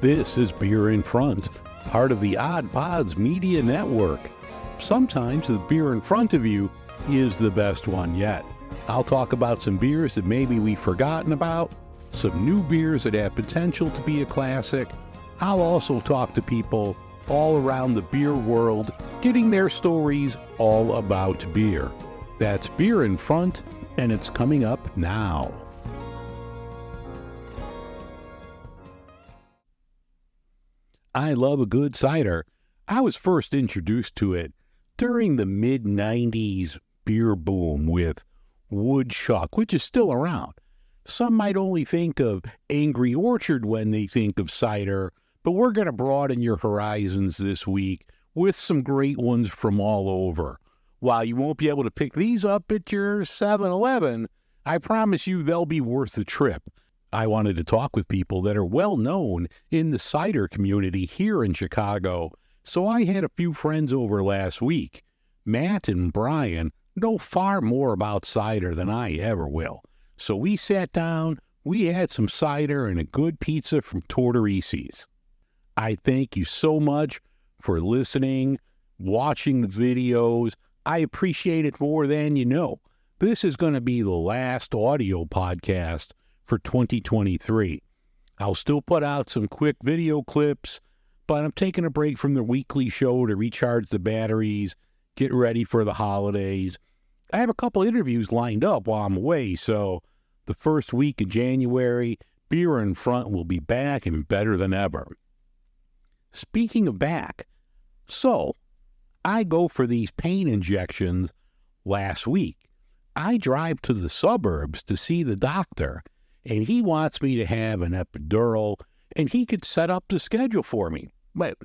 This is Beer in Front, part of the Odd Pods Media Network. Sometimes the beer in front of you is the best one yet. I'll talk about some beers that maybe we've forgotten about, some new beers that have potential to be a classic. I'll also talk to people all around the beer world, getting their stories all about beer. That's Beer in Front, and it's coming up now. I love a good cider. I was first introduced to it during the mid-90s beer boom with Woodchuck, which is still around. Some might only think of Angry Orchard when they think of cider, but we're going to broaden your horizons this week with some great ones from all over. While you won't be able to pick these up at your 7-Eleven, I promise you they'll be worth the trip. I wanted to talk with people that are well known in the cider community here in Chicago, so I had a few friends over last week. Matt and Brian know far more about cider than I ever will. So we sat down, we had some cider and a good pizza from Tortorisi's. I thank you so much for listening, watching the videos. I appreciate it more than you know. This is going to be the last audio podcast for 2023. I'll still put out some quick video clips, but I'm taking a break from the weekly show to recharge the batteries, get ready for the holidays. I have a couple interviews lined up while I'm away, so the first week of January, Beer in Front will be back and better than ever. Speaking of back, so I go for these pain injections last week. I drive to the suburbs to see the doctor, and he wants me to have an epidural, and he could set up the schedule for me. But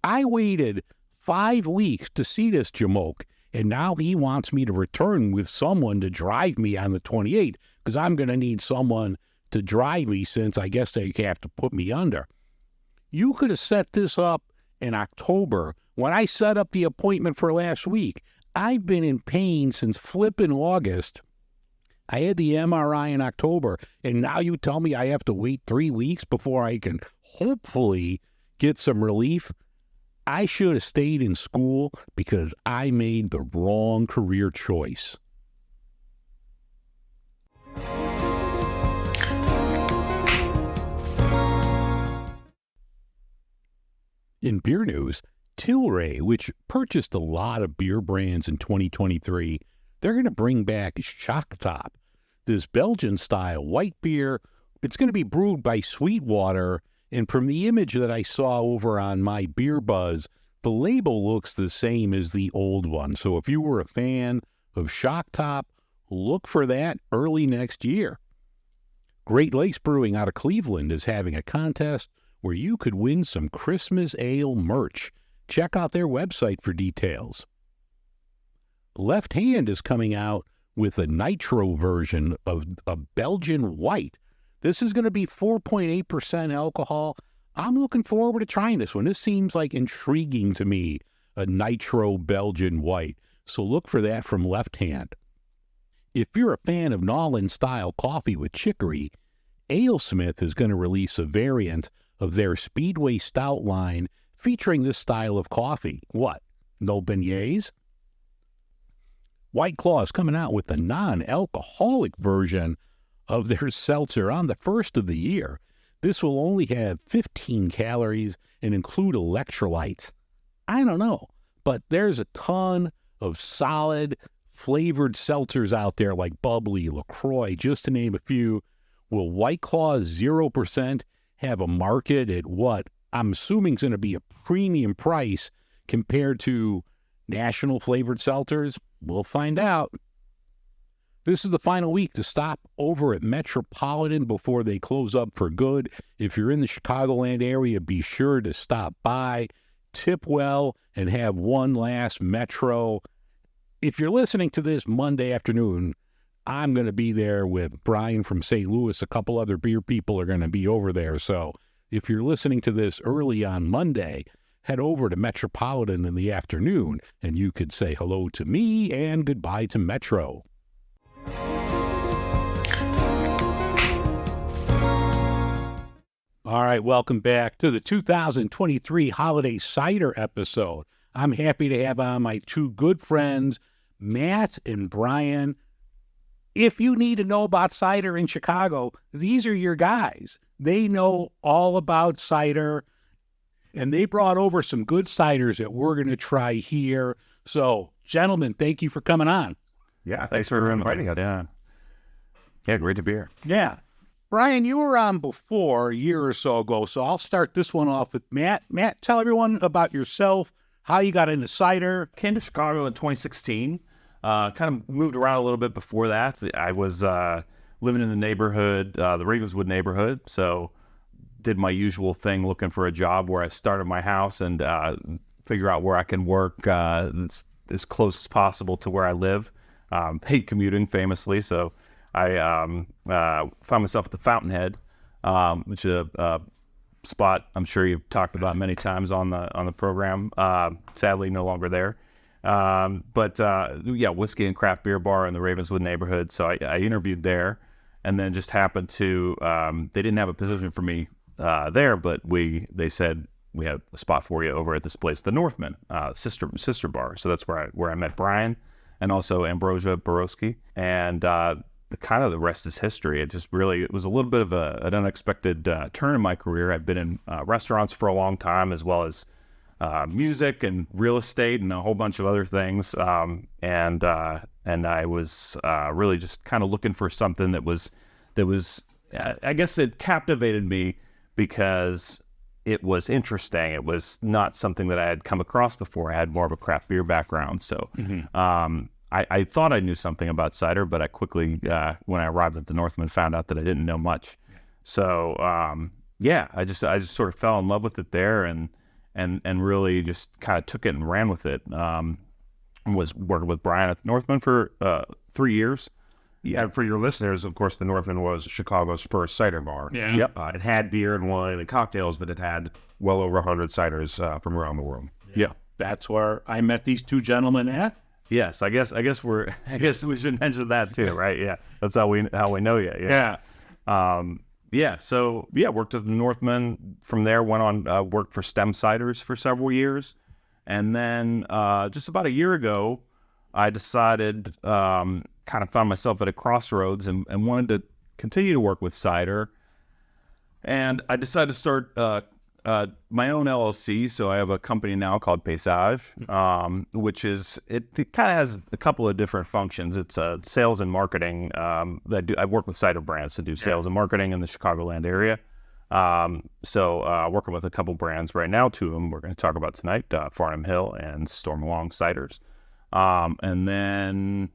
I waited 5 weeks to see this jamoke, and now he wants me to return with someone to drive me on the 28th, because I'm going to need someone to drive me since I guess they have to put me under. You could have set this up in October when I set up the appointment for last week. I've been in pain since flipping August. I had the MRI in October, and now you tell me I have to wait 3 weeks before I can hopefully get some relief? I should have stayed in school because I made the wrong career choice. In beer news, Tilray, which purchased a lot of beer brands in 2023, they're going to bring back Shock Top, this Belgian-style white beer. It's going to be brewed by Sweetwater, and from the image that I saw over on my Beer Buzz, the label looks the same as the old one. So if you were a fan of Shock Top, look for that early next year. Great Lakes Brewing out of Cleveland is having a contest where you could win some Christmas ale merch. Check out their website for details. Left Hand is coming out with a nitro version of a Belgian white. This is going to be 4.8% alcohol. I'm looking forward to trying this one. This seems like intriguing to me, a nitro Belgian white. So look for that from Left Hand. If you're a fan of Nolan-style coffee with chicory, AleSmith is going to release a variant of their Speedway Stout line featuring this style of coffee. What? No beignets? White Claw is coming out with a non-alcoholic version of their seltzer on the first of the year. This will only have 15 calories and include electrolytes. I don't know, but there's a ton of solid flavored seltzers out there like Bubbly, LaCroix, just to name a few. Will White Claw 0% have a market at what I'm assuming is going to be a premium price compared to national flavored seltzers? We'll find out. This is the final week to stop over at Metropolitan before they close up for good. If you're in the Chicagoland area, be sure to stop by, tip well, and have one last Metro. If you're listening to this Monday afternoon, I'm going to be there with Brian from St. Louis. A couple other beer people are going to be over there. So if you're listening to this early on Monday, head over to Metropolitan in the afternoon, and you could say hello to me and goodbye to Metro. All right, welcome back to the 2023 Holiday Cider episode. I'm happy to have on my two good friends, Matt and Brian. If you need to know about cider in Chicago, these are your guys. They know all about cider, and they brought over some good ciders that we're going to try here. So, gentlemen, thank you for coming on. Yeah, thanks for inviting us. Yeah, great to be here. Yeah. Brian, you were on before a year or so ago, so I'll start this one off with Matt. Matt, tell everyone about yourself, how you got into cider. Came to Chicago in 2016. Kind of moved around a little bit before that. I was living in the neighborhood, the Ravenswood neighborhood, so did my usual thing looking for a job where I started my house and figure out where I can work as close as possible to where I live. Hate commuting famously, so I found myself at the Fountainhead, which is a spot I'm sure you've talked about many times on the program. Sadly, no longer there. But whiskey and craft beer bar in the Ravenswood neighborhood. So I interviewed there, and then just happened to they didn't have a position for me there, but they said we have a spot for you over at this place, the Northman, sister bar. So that's where I met Brian and also Ambrosia Borowski, and the rest is history. It was a little bit of an unexpected turn in my career. I've been in restaurants for a long time, as well as music and real estate and a whole bunch of other things. And I was really just kind of looking for something that was I guess it captivated me because it was interesting. It was not something that I had come across before. I had more of a craft beer background. So, I thought I knew something about cider, but I quickly, when I arrived at the Northman, found out that I didn't know much. So, I just sort of fell in love with it there and really just kind of took it and ran with it. Was working with Brian at the Northman for 3 years. Yeah, for your listeners, of course, the Northman was Chicago's first cider bar. Yeah. Yep. It had beer and wine and cocktails, but it had well over 100 ciders from around the world. Yeah. That's where I met these two gentlemen at. Yes, I guess we should mention that too, right? Yeah, that's how we know you. Yeah. Worked at the Northman. From there, went on worked for Stem Ciders for several years, and then just about a year ago, I decided, kind of found myself at a crossroads and wanted to continue to work with cider, and I decided to start my own LLC. So I have a company now called Paysage, which it kind of has a couple of different functions. It's sales and marketing. I work with cider brands to do sales and marketing in the Chicagoland area. Working with a couple brands right now, two of them we're going to talk about tonight, Farnham Hill and Stormalong Ciders. And then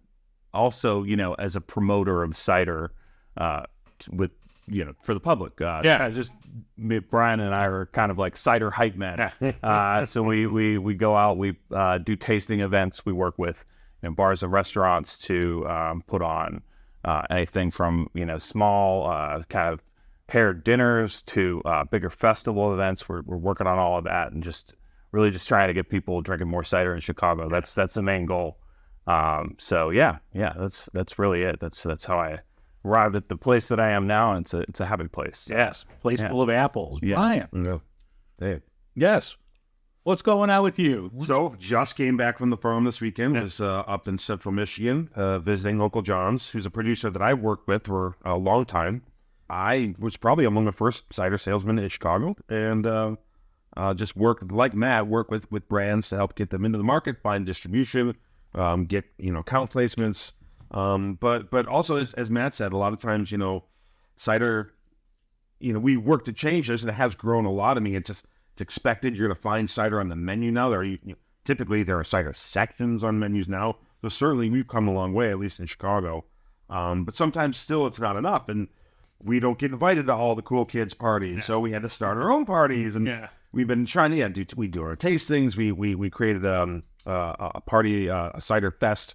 also, as a promoter of cider, for the public. Just Brian and I are kind of like cider hype men. So we go out, we do tasting events. We work with bars and restaurants to put on anything from small kind of paired dinners to bigger festival events. We're working on all of that and just really just trying to get people drinking more cider in Chicago. That's the main goal. That's really it. That's how I arrived at the place that I am now, and it's a happy place. Yes, place full of apples. Yes. Brian. No. Hey. Yes. What's going on with you? So, just came back from the farm this weekend. Was up in central Michigan, visiting Uncle John's, who's a producer that I've worked with for a long time. I was probably among the first cider salesmen in Chicago, and just work with brands to help get them into the market, find distribution, get account placements. But also, as Matt said, a lot of times, cider, we work to change this, and it has grown a lot. I mean, it's expected. You're going to find cider on the menu now. Typically, there are cider sections on menus now. So certainly, we've come a long way, at least in Chicago. But sometimes still, it's not enough, and we don't get invited to all the cool kids' parties. So we had to start our own parties, and we've been trying to we do our tastings. We created a party, a cider fest.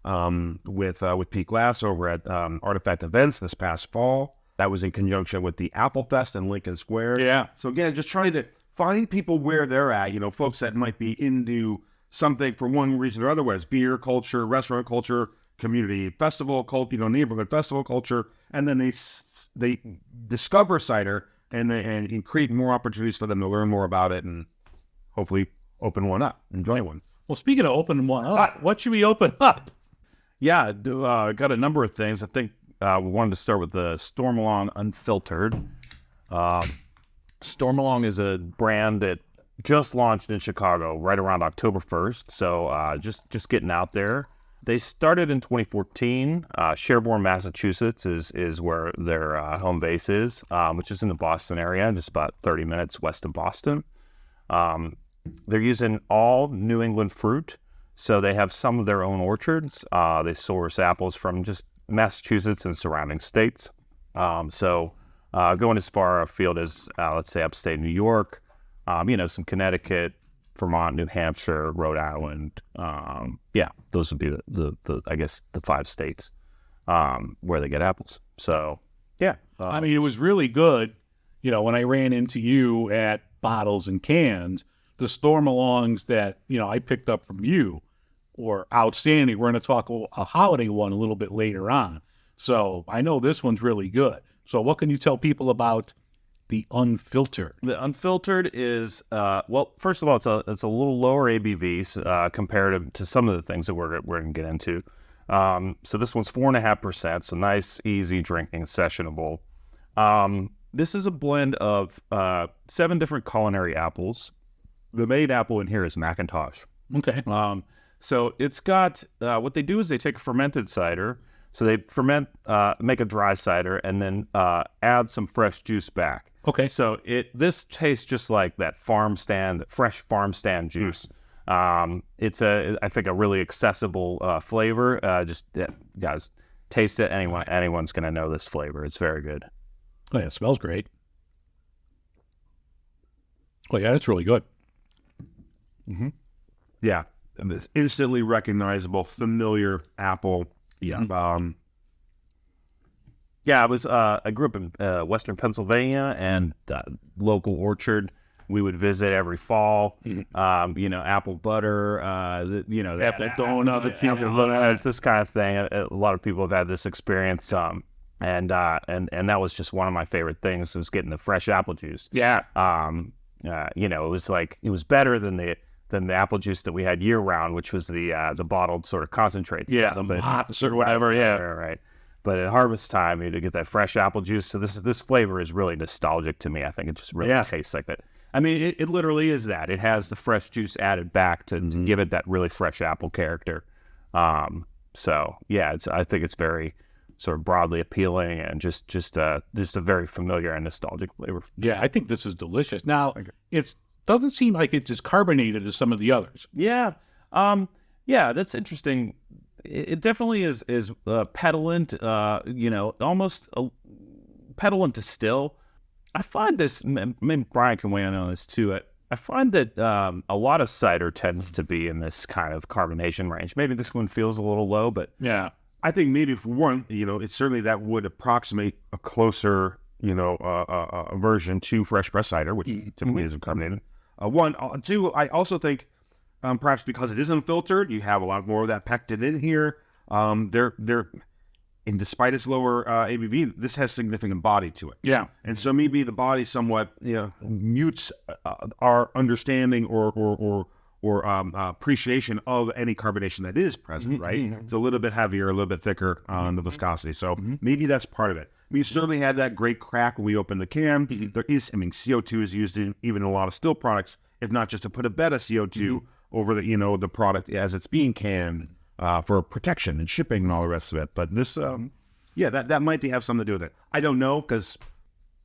With Pete Glass over at Artifact Events this past fall. That was in conjunction with the Apple Fest in Lincoln Square. Yeah. So again, just trying to find people where they're at, folks that might be into something for one reason or otherwise, beer culture, restaurant culture, community festival culture, neighborhood festival culture, and then they discover cider and create more opportunities for them to learn more about it and hopefully open one up, enjoy one. Well, speaking of opening one up, what should we open up? Yeah, got a number of things. I think we wanted to start with the Stormalong Unfiltered. Stormalong is a brand that just launched in Chicago right around October 1st. So just getting out there. They started in 2014. Sherborne, Massachusetts is where their home base is, which is in the Boston area, just about 30 minutes west of Boston. They're using all New England fruit. So they have some of their own orchards. They source apples from just Massachusetts and surrounding states. Going as far afield as, let's say, upstate New York, some Connecticut, Vermont, New Hampshire, Rhode Island. Those would be the I guess the 5 states where they get apples. So, yeah. I mean, it was really good. When I ran into you at Bottles and Cans, the Stormalongs that, I picked up from you were outstanding. We're going to talk a holiday one a little bit later on. So I know this one's really good. So what can you tell people about the Unfiltered? The Unfiltered is, first of all, it's a little lower ABVs compared to some of the things that we're going to get into. So this one's 4.5%, so nice, easy drinking, sessionable. This is a blend of 7 different culinary apples. The main apple in here is Macintosh. Okay. So it's got, what they do is they take a fermented cider. So they ferment, make a dry cider, and then add some fresh juice back. Okay. So this tastes just like that fresh farm stand juice. It's I think a really accessible flavor. Guys, taste it. Anyone's gonna know this flavor. It's very good. Oh, yeah, it smells great. Oh, yeah, it's really good. Mm-hmm. Yeah, and this instantly recognizable, familiar apple. Yeah. I grew up in Western Pennsylvania, and local orchard we would visit every fall. Apple butter, apple donuts. It's this kind of thing. A lot of people have had this experience. And that was just one of my favorite things, was getting the fresh apple juice. Yeah. It was better than the apple juice that we had year round, which was the bottled sort of concentrate. Yeah, the hops or whatever. Yeah, right. But at harvest time, to get that fresh apple juice. So this flavor is really nostalgic to me. I think it just really tastes like that. I mean, it literally is that. It has the fresh juice added back to give it that really fresh apple character. I think it's very sort of broadly appealing and just a very familiar and nostalgic flavor. Yeah, I think this is delicious. Now, it doesn't seem like it's as carbonated as some of the others. Yeah. That's interesting. It definitely is petulant, almost petulant to still. I find this, maybe Brian can weigh in on this too. I find that a lot of cider tends to be in this kind of carbonation range. Maybe this one feels a little low, but yeah. I think maybe for one, it's certainly that would approximate a closer, version to fresh pressed cider, which typically isn't carbonated. Two, I also think perhaps because it is unfiltered, you have a lot more of that pectin in here. And despite its lower ABV, this has significant body to it. Yeah. And so maybe the body somewhat mutes our understanding or appreciation of any carbonation that is present, right? It's a little bit heavier, a little bit thicker on the viscosity. So maybe that's part of it. We certainly had that great crack when we opened the can. There is, CO2 is used in even a lot of still products, if not just to put a bed of CO2 over the product as it's being canned for protection and shipping and all the rest of it. But this, that might have something to do with it. I don't know, because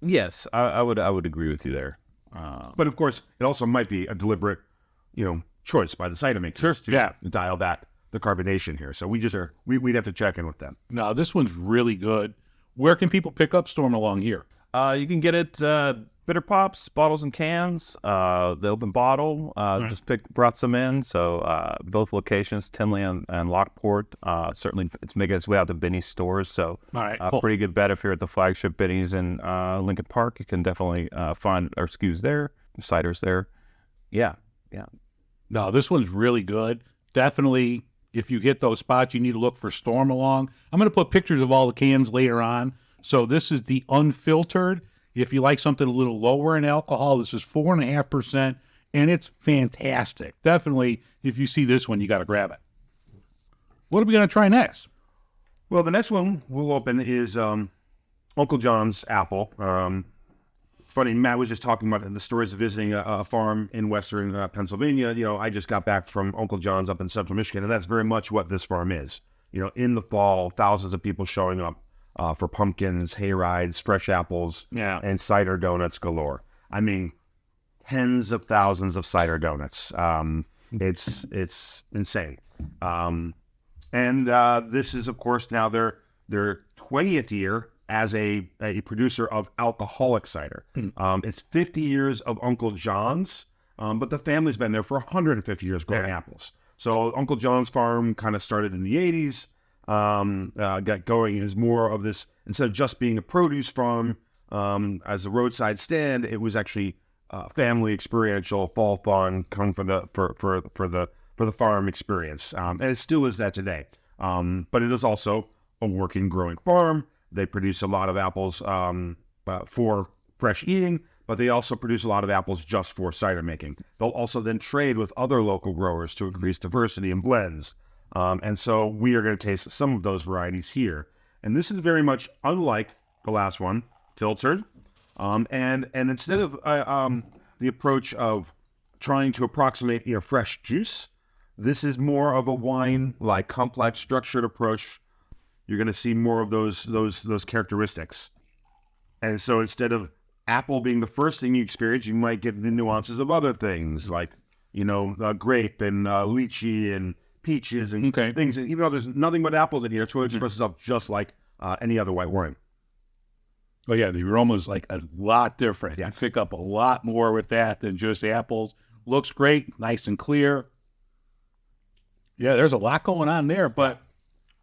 yes, I would agree with you there. But of course, it also might be a deliberate, choice by the cider makers to dial back the carbonation here. So we'd have to check in with them. No, this one's really good. Where can people pick up Stormalong here? You can get it Bitter Pops, Bottles and Cans, the open bottle. Brought some in. So both locations, Tinley and Lockport. Certainly, it's making its way out to Benny's stores. So cool. Pretty good bet if you're at the flagship Benny's in Lincoln Park. You can definitely find our SKUs there, ciders there. Yeah. No, this one's really good. Definitely, if you hit those spots, you need to look for Stormalong. I'm going to put pictures of all the cans later on. So this is the Unfiltered. If you like something a little lower in alcohol, this is 4.5%, and it's fantastic. Definitely, if you see this one, you got to grab it. What are we going to try next? Well, the next one we'll open is Uncle John's Apple. Funny, Matt was just talking about the stories of visiting a farm in western Pennsylvania. I just got back from Uncle John's up in central Michigan, and that's very much what this farm is. In the fall, thousands of people showing up for pumpkins, hay rides, fresh apples, and cider donuts galore. I mean, tens of thousands of cider donuts. It's insane. And this is, of course, now their 20th year as a producer of alcoholic cider. It's 50 years of Uncle John's, but the family's been there for 150 years growing apples. So Uncle John's farm kind of started in the 80s, got going as more of this, instead of just being a produce farm as a roadside stand, it was actually family experiential, fall fun, come for the farm experience. And it still is that today. But it is also a working, growing farm. They produce a lot of apples for fresh eating, but they also produce a lot of apples just for cider making. They'll also then trade with other local growers to increase diversity and blends. And so we are going to taste some of those varieties here. And this is very much unlike the last one, filtered. And instead of the approach of trying to approximate fresh juice, this is more of a wine-like complex, structured approach. You're going to see more of those characteristics. And so instead of apple being the first thing you experience, you might get the nuances of other things like, grape and lychee and peaches and things. And even though there's nothing but apples in here, it's going to express itself just like any other white wine. Oh, yeah, the aroma's like a lot different. Yes. You pick up a lot more with that than just apples. Looks great, nice and clear. Yeah, there's a lot going on there, but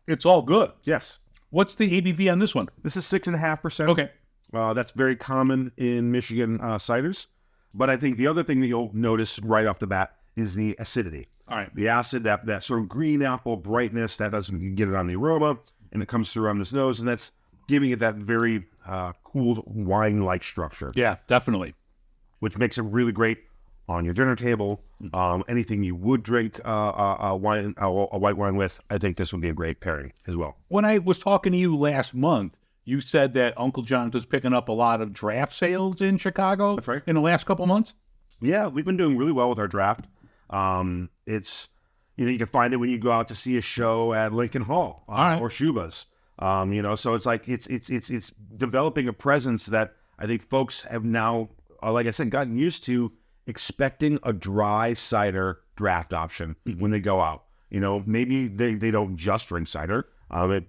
it's all good. Yes. What's the ABV on this one? This is 6.5%. Okay. That's very common in Michigan ciders. But I think the other thing that you'll notice right off the bat is the acidity. All right. The acid, that sort of green apple brightness, that doesn't, you can get it on the aroma, and it comes through on this nose, and that's giving it that very cool wine-like structure. Yeah, definitely. Which makes it really great on your dinner table. Anything you would drink a white wine with, I think this would be a great pairing as well. When I was talking to you last month, you said that Uncle John's was picking up a lot of draft sales in Chicago. That's right. In the last couple months? Yeah, we've been doing really well with our draft. It's, you can find it when you go out to see a show at Lincoln Hall or Shuba's. So it's like it's developing a presence that I think folks have now, like I said, gotten used to expecting a dry cider draft option when they go out. Maybe they don't just drink cider, but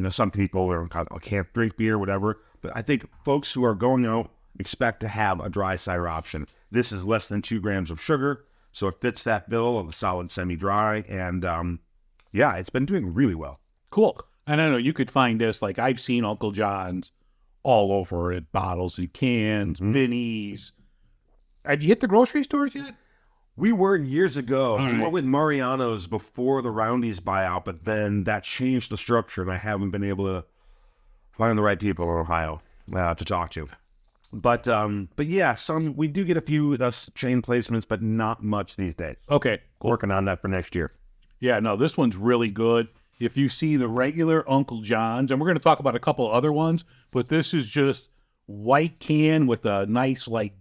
some people are can't drink beer, whatever. But I think folks who are going out expect to have a dry cider option. This is less than 2 grams of sugar, so it fits that bill of a solid semi-dry, and it's been doing really well. Cool. And I know you could find this, like I've seen Uncle John's all over at bottles and cans, minis. Have you hit the grocery stores yet? We were years ago. All right. We went with Mariano's before the Roundy's buyout, but then that changed the structure, and I haven't been able to find the right people in Ohio to talk to. But yeah, we do get a few chain placements, but not much these days. Okay. Cool. Working on that for next year. Yeah, no, this one's really good. If you see the regular Uncle John's, and we're going to talk about a couple other ones, but this is just white can with a nice, like,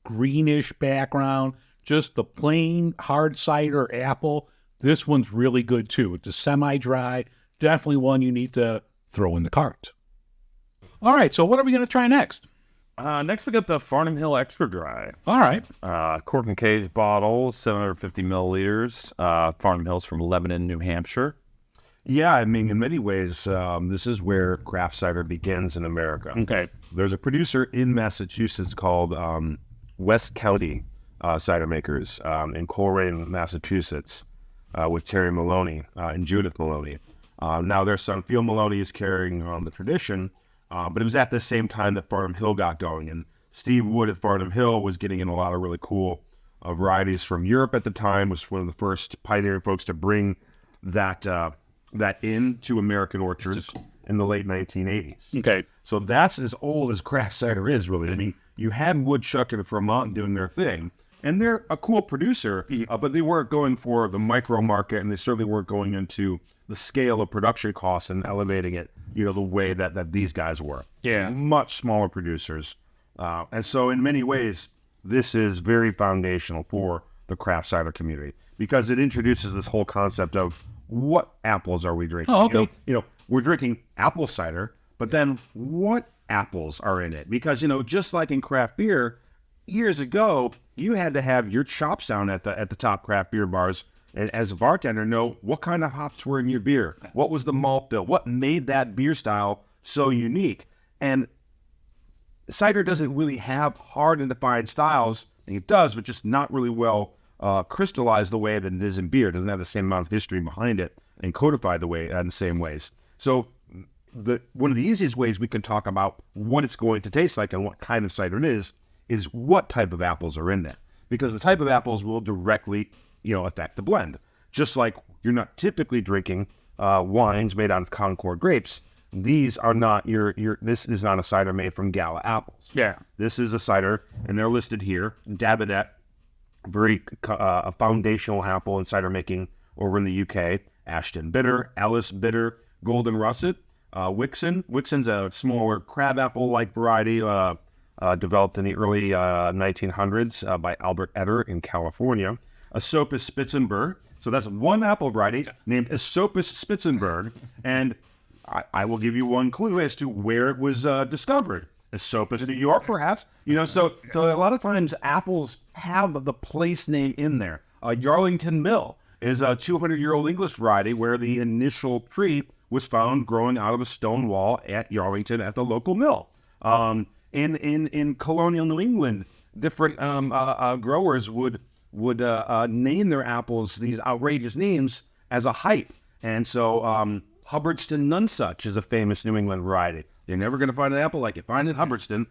greenish background, just the plain hard cider apple. This one's really good, too. It's a semi-dry, definitely one you need to throw in the cart. All right, so what are we going to try next? Next, we got the Farnham Hill Extra Dry. All right. Cork and cage bottle, 750 milliliters. Farnham Hill's from Lebanon, New Hampshire. Yeah, I mean, in many ways, this is where craft cider begins in America. Okay. There's a producer in Massachusetts called West County Cider Makers in Coleraine, Massachusetts, with Terry Maloney and Judith Maloney. Now, their son, Phil Maloney, is carrying on the tradition, but it was at the same time that Farnham Hill got going. And Steve Wood at Farnham Hill was getting in a lot of really cool varieties from Europe at the time, was one of the first pioneering folks to bring that into American orchards. in the late 1980s. Okay. So that's as old as craft cider is, really. I mean, you had Woodchuck and Vermont doing their thing, and they're a cool producer, but they weren't going for the micro market, and they certainly weren't going into the scale of production costs and elevating it, the way that these guys were. Yeah. Much smaller producers. And so in many ways, this is very foundational for the craft cider community because it introduces this whole concept of what apples are we drinking? Oh, okay. We're drinking apple cider, but then what apples are in it? Because, just like in craft beer, years ago, you had to have your chops down at the top craft beer bars, and as a bartender, know what kind of hops were in your beer, what was the malt bill, what made that beer style so unique. And cider doesn't really have hard and defined styles. I think it does, but just not really well crystallized the way that it is in beer. It doesn't have the same amount of history behind it and codified in the same ways. So one of the easiest ways we can talk about what it's going to taste like and what kind of cider it is what type of apples are in there. Because the type of apples will directly, affect the blend. Just like you're not typically drinking wines made out of Concord grapes. These are not this is not a cider made from Gala apples. Yeah. This is a cider, and they're listed here. Dabinet, very a foundational apple in cider making over in the UK. Ashton Bitter, Ellis Bitter, Golden Russet, Wixon. Wixon's a smaller crabapple-like variety developed in the early 1900s by Albert Etter in California. Esopus Spitzenberg. So that's one apple variety named Esopus Spitzenberg, and I will give you one clue as to where it was discovered. Esopus, New York, perhaps. So a lot of times apples have the place name in there. Yarlington Mill is a 200-year-old English variety where the initial tree was found growing out of a stone wall at Yarlington at the local mill. In colonial New England, different growers would name their apples these outrageous names as a hype. And so Hubbardston Nonsuch is a famous New England variety. You're never going to find an apple like you find in Hubbardston,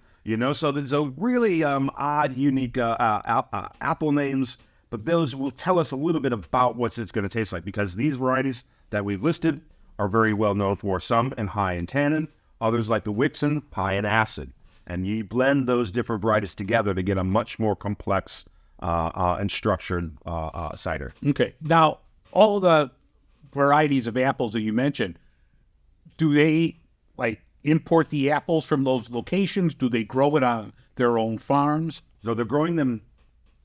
So there's a really odd, unique apple names, but those will tell us a little bit about what it's going to taste like because these varieties that we've listed are very well known for some and high in tannin, others like the Wixon, high in acid. And you blend those different varieties together to get a much more complex and structured cider. Okay. Now, all the varieties of apples that you mentioned, do they import the apples from those locations? Do they grow it on their own farms? So they're growing them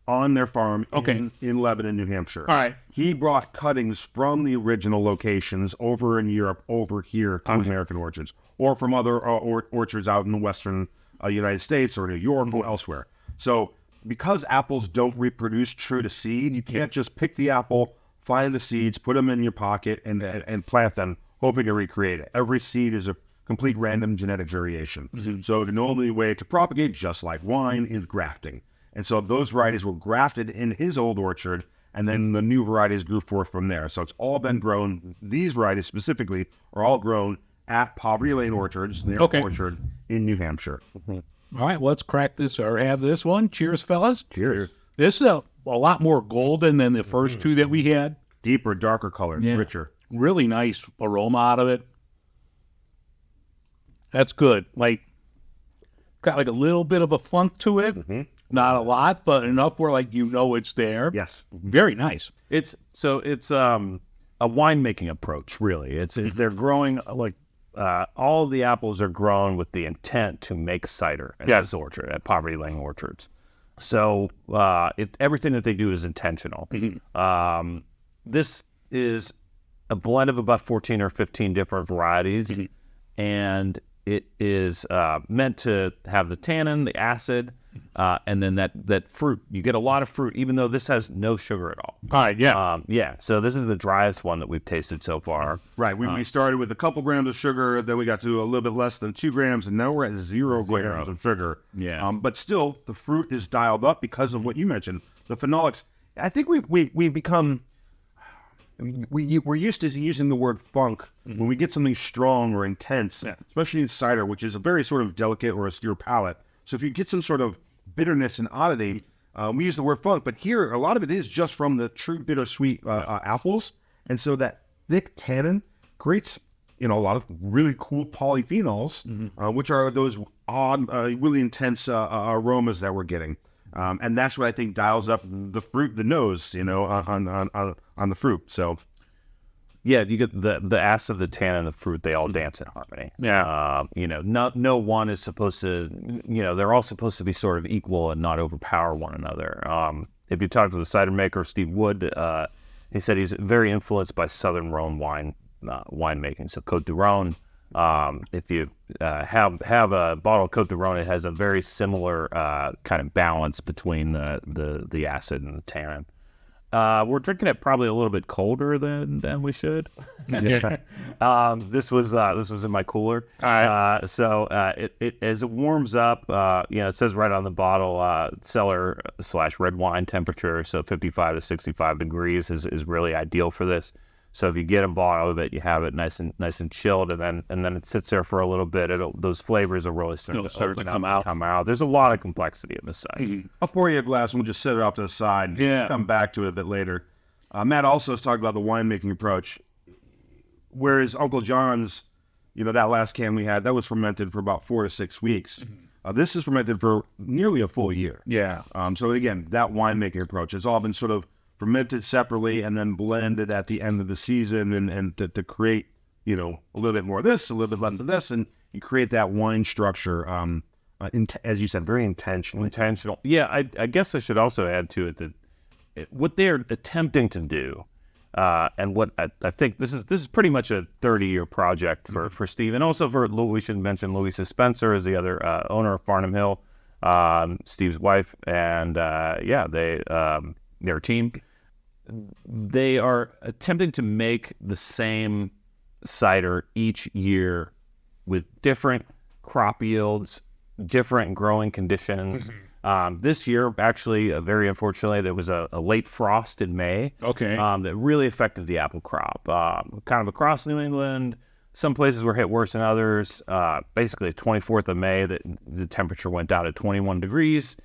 on their farm Okay. in Lebanon, New Hampshire. All right. He brought cuttings from the original locations over in Europe, over here to American orchards, or from other orchards out in the western United States or New York or elsewhere. So because apples don't reproduce true to seed, you can't just pick the apple, find the seeds, put them in your pocket, and plant them, hoping to recreate it. Every seed is a complete random genetic variation. Mm-hmm. So the only way to propagate, just like wine, is grafting. And so those varieties were grafted in his old orchard, and then the new varieties grew forth from there. So it's all been grown. These varieties specifically are all grown at Poverty Lane Orchards, their orchard in New Hampshire. Mm-hmm. All right, let's crack this or have this one. Cheers, fellas. Cheers. This is a lot more golden than the first two that we had. Deeper, darker color, richer. Really nice aroma out of it. That's good. Got a little bit of a funk to it. Mm-hmm. Not a lot, but enough where it's there. Yes. Very nice. It's a winemaking approach, really. They're growing all of the apples are grown with the intent to make cider at this orchard, at Poverty Lane Orchards. So everything that they do is intentional. Mm-hmm. This is a blend of about 14 or 15 different varieties, mm-hmm. and it is meant to have the tannin, the acid, and then that fruit. You get a lot of fruit, even though this has no sugar at all. All right, yeah. So this is the driest one that we've tasted so far. Right. We started with a couple grams of sugar, then we got to a little bit less than 2 grams, and now we're at 0 grams of sugar. Yeah. But still, the fruit is dialed up because of what you mentioned, the phenolics. I think we've become... We're used to using the word funk when we get something strong or intense, especially in cider, which is a very sort of delicate or austere palate. So if you get some sort of bitterness and oddity, we use the word funk. But here, a lot of it is just from the true bittersweet apples. And so that thick tannin creates a lot of really cool polyphenols, which are those odd, really intense aromas that we're getting. And that's what I think dials up the fruit, the nose, on the fruit. So, yeah, you get the acid, the tannin, and the fruit. They all dance in harmony. Yeah. No one is supposed to. They're all supposed to be sort of equal and not overpower one another. If you talk to the cider maker Steve Wood, he said he's very influenced by Southern Rhone winemaking. So Côte du Rhône. If you have a bottle of Côte du Rhône, it has a very similar kind of balance between the acid and the tannin. We're drinking it probably a little bit colder than we should. This was in my cooler. All right. So it as it warms up, it says right on the bottle, cellar/red wine temperature. So 55 to 65 degrees is really ideal for this. So if you get a bottle of it, you have it nice and chilled, and then it sits there for a little bit. Those flavors will really start to come out. There's a lot of complexity in this side. I'll pour you a glass and we'll just set it off to the side. Yeah. Come back to it a bit later. Matt also has talked about the winemaking approach. Whereas Uncle John's, that last can we had, that was fermented for about 4 to 6 weeks. This is fermented for nearly a full year. Yeah. So again, that winemaking approach has all been sort of fermented separately and then blended at the end of the season and to create, a little bit more of this, a little bit less of this, and you create that wine structure, as you said, very intentional. Yeah, I guess I should also add to it that what they're attempting to do, and what I think this is pretty much a 30-year project for Steve, and also for we should mention Louisa Spencer is the other owner of Farnham Hill, Steve's wife, and their team. They are attempting to make the same cider each year with different crop yields, different growing conditions. This year, actually, very unfortunately, there was a late frost in May. Okay. That really affected the apple crop. Kind of across New England, some places were hit worse than others. Basically, the 24th of May, the temperature went down to 21 degrees.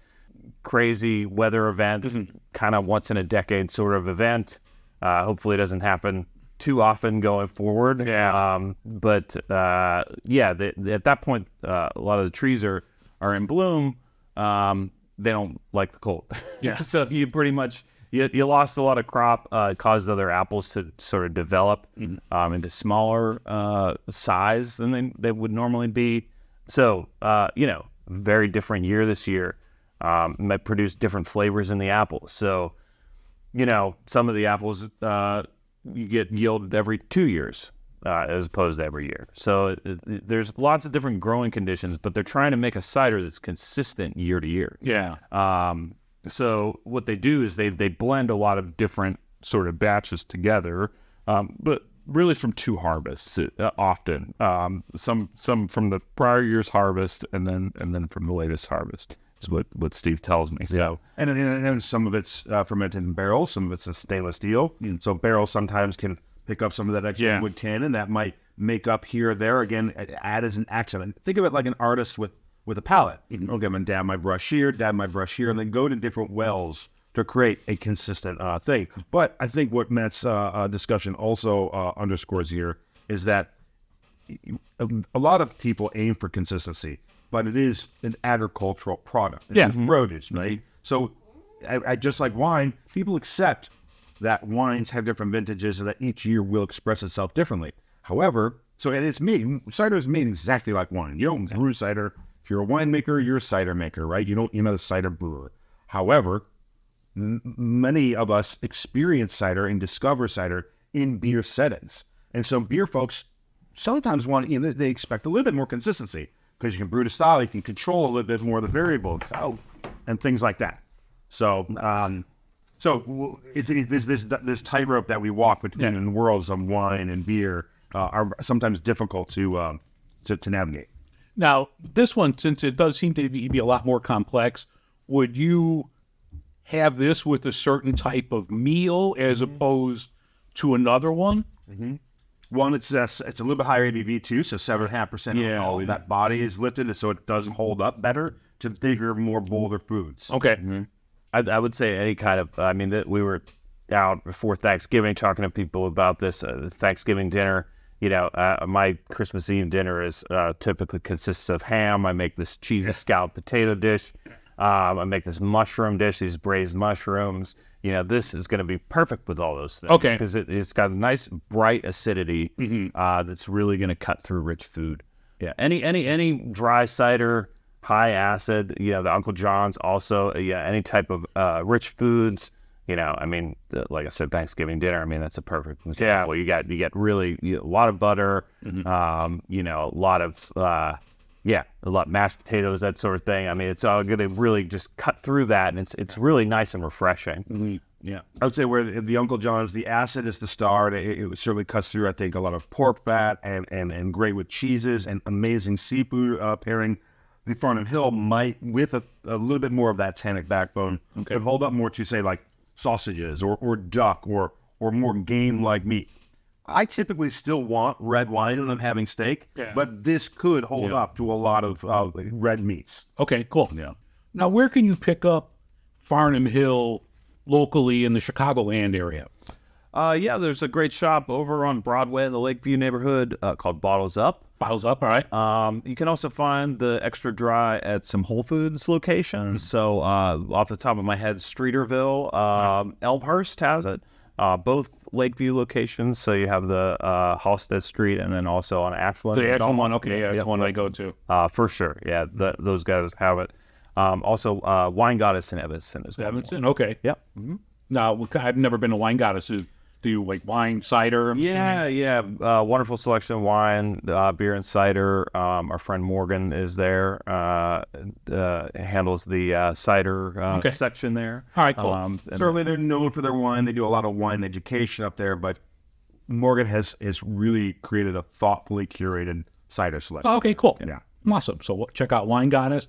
Crazy weather event, kind of once in a decade sort of event. Hopefully, it doesn't happen too often going forward. Yeah. But at that point, a lot of the trees are in bloom. They don't like the cold. Yeah. So you pretty much you lost a lot of crop. It caused other apples to sort of develop into smaller size than they would normally be. So very different year this year. Might produce different flavors in the apples. So, some of the apples you get yielded every 2 years as opposed to every year. So there's lots of different growing conditions, but they're trying to make a cider that's consistent year to year. Yeah. So what they do is they blend a lot of different sort of batches together, but really from 2 harvests often. Some from the prior year's harvest, and then from the latest harvest. Is what Steve tells me. So, and some of it's fermented in barrels, some of it's in stainless steel. So barrels sometimes can pick up some of that extra wood tannin that might make up here or there. Again, add as an accent. Think of it like an artist with a palette. Okay, I'm gonna dab my brush here, and then go to different wells to create a consistent thing. But I think what Matt's discussion also underscores here is that a lot of people aim for consistency, but it is an agricultural product. It's produce, right? So I just like wine, people accept that wines have different vintages and that each year will express itself differently. However, cider is made exactly like wine. You don't brew cider. If you're a winemaker, you're a cider maker, right? You're not a cider brewer. However, many of us experience cider and discover cider in beer settings. And so beer folks sometimes they expect a little bit more consistency, because you can brew the style, you can control a little bit more of the variables, and things like that. So, it's this tightrope that we walk between in the worlds of wine and beer are sometimes difficult to navigate. Now, this one, since it does seem to be a lot more complex, would you have this with a certain type of meal as opposed to another one? One, it's a little bit higher ABV too, so 7.5% alcohol. That body is lifted, so it does hold up better to bigger, more bolder foods. Okay. I would say any kind of. We were out before Thanksgiving talking to people about this Thanksgiving dinner, My Christmas Eve dinner is typically consists of ham. I make this cheesy scalloped potato dish. I make this mushroom dish, these braised mushrooms. This is going to be perfect with all those things. Okay. Because it's got a nice bright acidity that's really going to cut through rich food. Yeah. Any dry cider, high acid, the Uncle John's also, any type of rich foods. Like I said, Thanksgiving dinner. that's a perfect example. You get really a lot of butter, a lot of mashed potatoes, that sort of thing. It's all going to really just cut through that, and it's really nice and refreshing. Yeah, I would say where the Uncle John's, the acid is the star. It certainly cuts through, I think, a lot of pork fat and great with cheeses and amazing seafood pairing. The Farnham Hill might, with a little bit more of that tannic backbone, could hold up more to, say, like sausages or duck or more game-like meat. I typically still want red wine when I'm having steak, but this could hold up to a lot of red meats. Okay, cool. Yeah. Now, where can you pick up Farnham Hill locally in the Chicagoland area? There's a great shop over on Broadway in the Lakeview neighborhood called Bottles Up. Bottles Up, all right. You can also find the Extra Dry at some Whole Foods locations. So off the top of my head, Streeterville, Elmhurst has it. Both Lakeview locations. So you have the Halstead Street and then also on Ashland. The Ashland one, okay, that's one I go to. For sure, yeah. Those guys have it. Also, Wine Goddess in Evanston as well. Evanston, okay. Yep. Mm-hmm. Now, I've never been to Wine Goddess. Do you like wine, cider? Wonderful selection of wine, beer, and cider. Our friend Morgan is there, handles the cider section there. All right, cool. Certainly, they're known for their wine. They do a lot of wine education up there, but Morgan has really created a thoughtfully curated cider selection. Okay, cool. Yeah. Awesome. So check out Wine Goddess.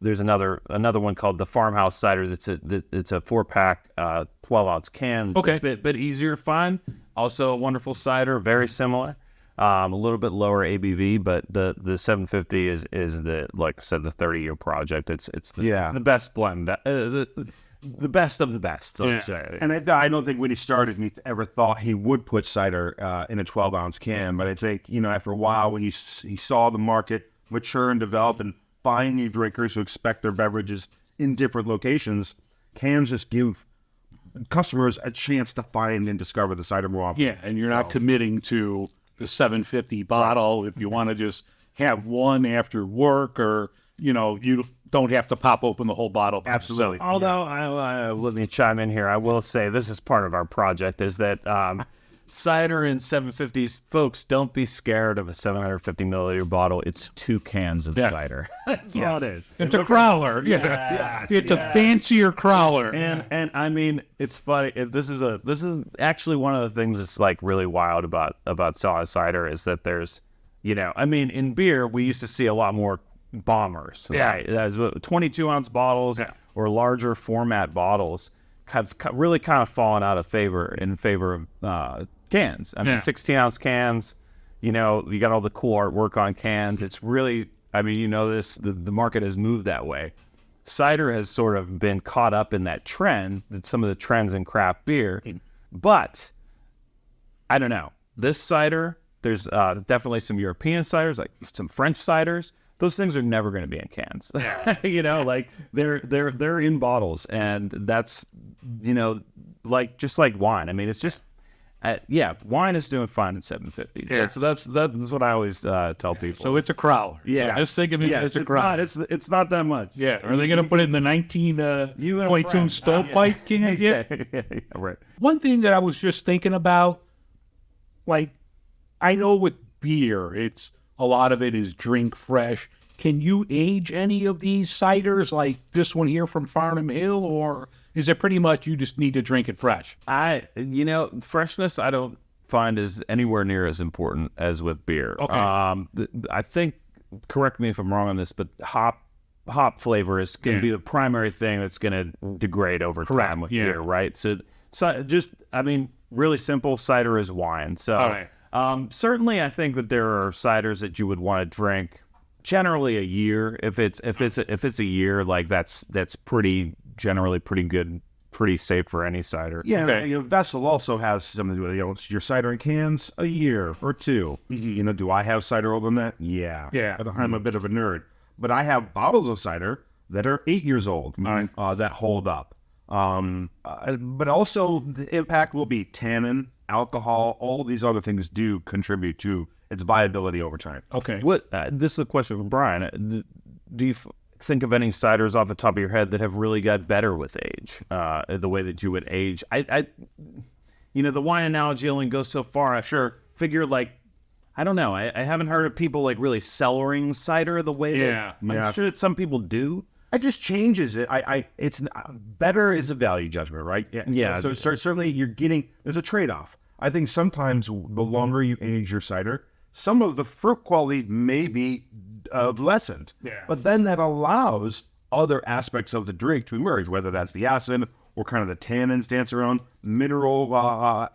There's another one called the Farmhouse Cider. It's a 4-pack, 12-ounce can. It's a bit easier to find. Also a wonderful cider, very similar. A little bit lower ABV, but the 750 is the, like I said, the 30-year project. It's the best blend, the best of the best. Let's say. And I don't think when he started, he ever thought he would put cider in a 12-ounce can. But I think after a while, when he saw the market mature and develop and find new drinkers who expect their beverages in different locations, cans just give customers a chance to find and discover the cider more often. Yeah, and you're not committing to the 750 bottle if you want to just have one after work, or you don't have to pop open the whole bottle. Absolutely. Although, let me chime in here. I will say this is part of our project, is that cider in 750s, folks, don't be scared of a 750 milliliter bottle. It's 2 cans of cider. That's all it is. It's a crowler. Yes. It's a fancier crowler. And it's funny. This is actually one of the things that's like really wild about solid cider, is that there's, in beer we used to see a lot more bombers. Right? 22-ounce bottles or larger format bottles have really kind of fallen out of favor in favor of cans. 16-ounce cans, you got all the cool artwork on cans. It's really, the market has moved that way. Cider has sort of been caught up in that trend, some of the trends in craft beer. But, I don't know. This cider, there's definitely some European ciders, like some French ciders. Those things are never going to be in cans. They're in bottles, and that's, just like wine. It's just, wine is doing fine in 750s. Yeah. So that's what I always tell people. So it's a crowler. Yeah. So just think of it as a crowler. It's not that much. Yeah. Are they going to put it in the 1922 stovepipe cans? Yeah. Right. One thing that I was just thinking about, I know with beer, a lot of it is drink fresh. Can you age any of these ciders, like this one here from Farnham Hill, or is it pretty much you just need to drink it fresh? Freshness I don't find is anywhere near as important as with beer. Okay. I think, correct me if I'm wrong on this, but hop flavor is going to be the primary thing that's going to degrade over time with beer, right? So really simple, cider is wine. So. All right. Certainly, I think that there are ciders that you would want to drink generally a year. If it's a year, like that's generally pretty good pretty safe for any cider. Yeah, Okay. vessel also has something to do with your cider in cans a year or two. Do I have cider older than that? Yeah. Yeah. I'm a bit of a nerd, but I have bottles of cider that are 8 years old that hold up. But also the impact will be tannin, alcohol, all these other things do contribute to its viability over time. Okay. What this is a question for Brian. Do you think of any ciders off the top of your head that have really got better with age? The way that you would age, the wine analogy only goes so far. I figure I don't know. I haven't heard of people like really cellaring cider the way that I'm sure that some people do. It just changes it. It's better is a value judgment, right? Yeah. So certainly there's a trade-off. I think sometimes the longer you age your cider, some of the fruit quality may be lessened. Yeah. But then that allows other aspects of the drink to emerge, whether that's the acid or kind of the tannins dance around, mineral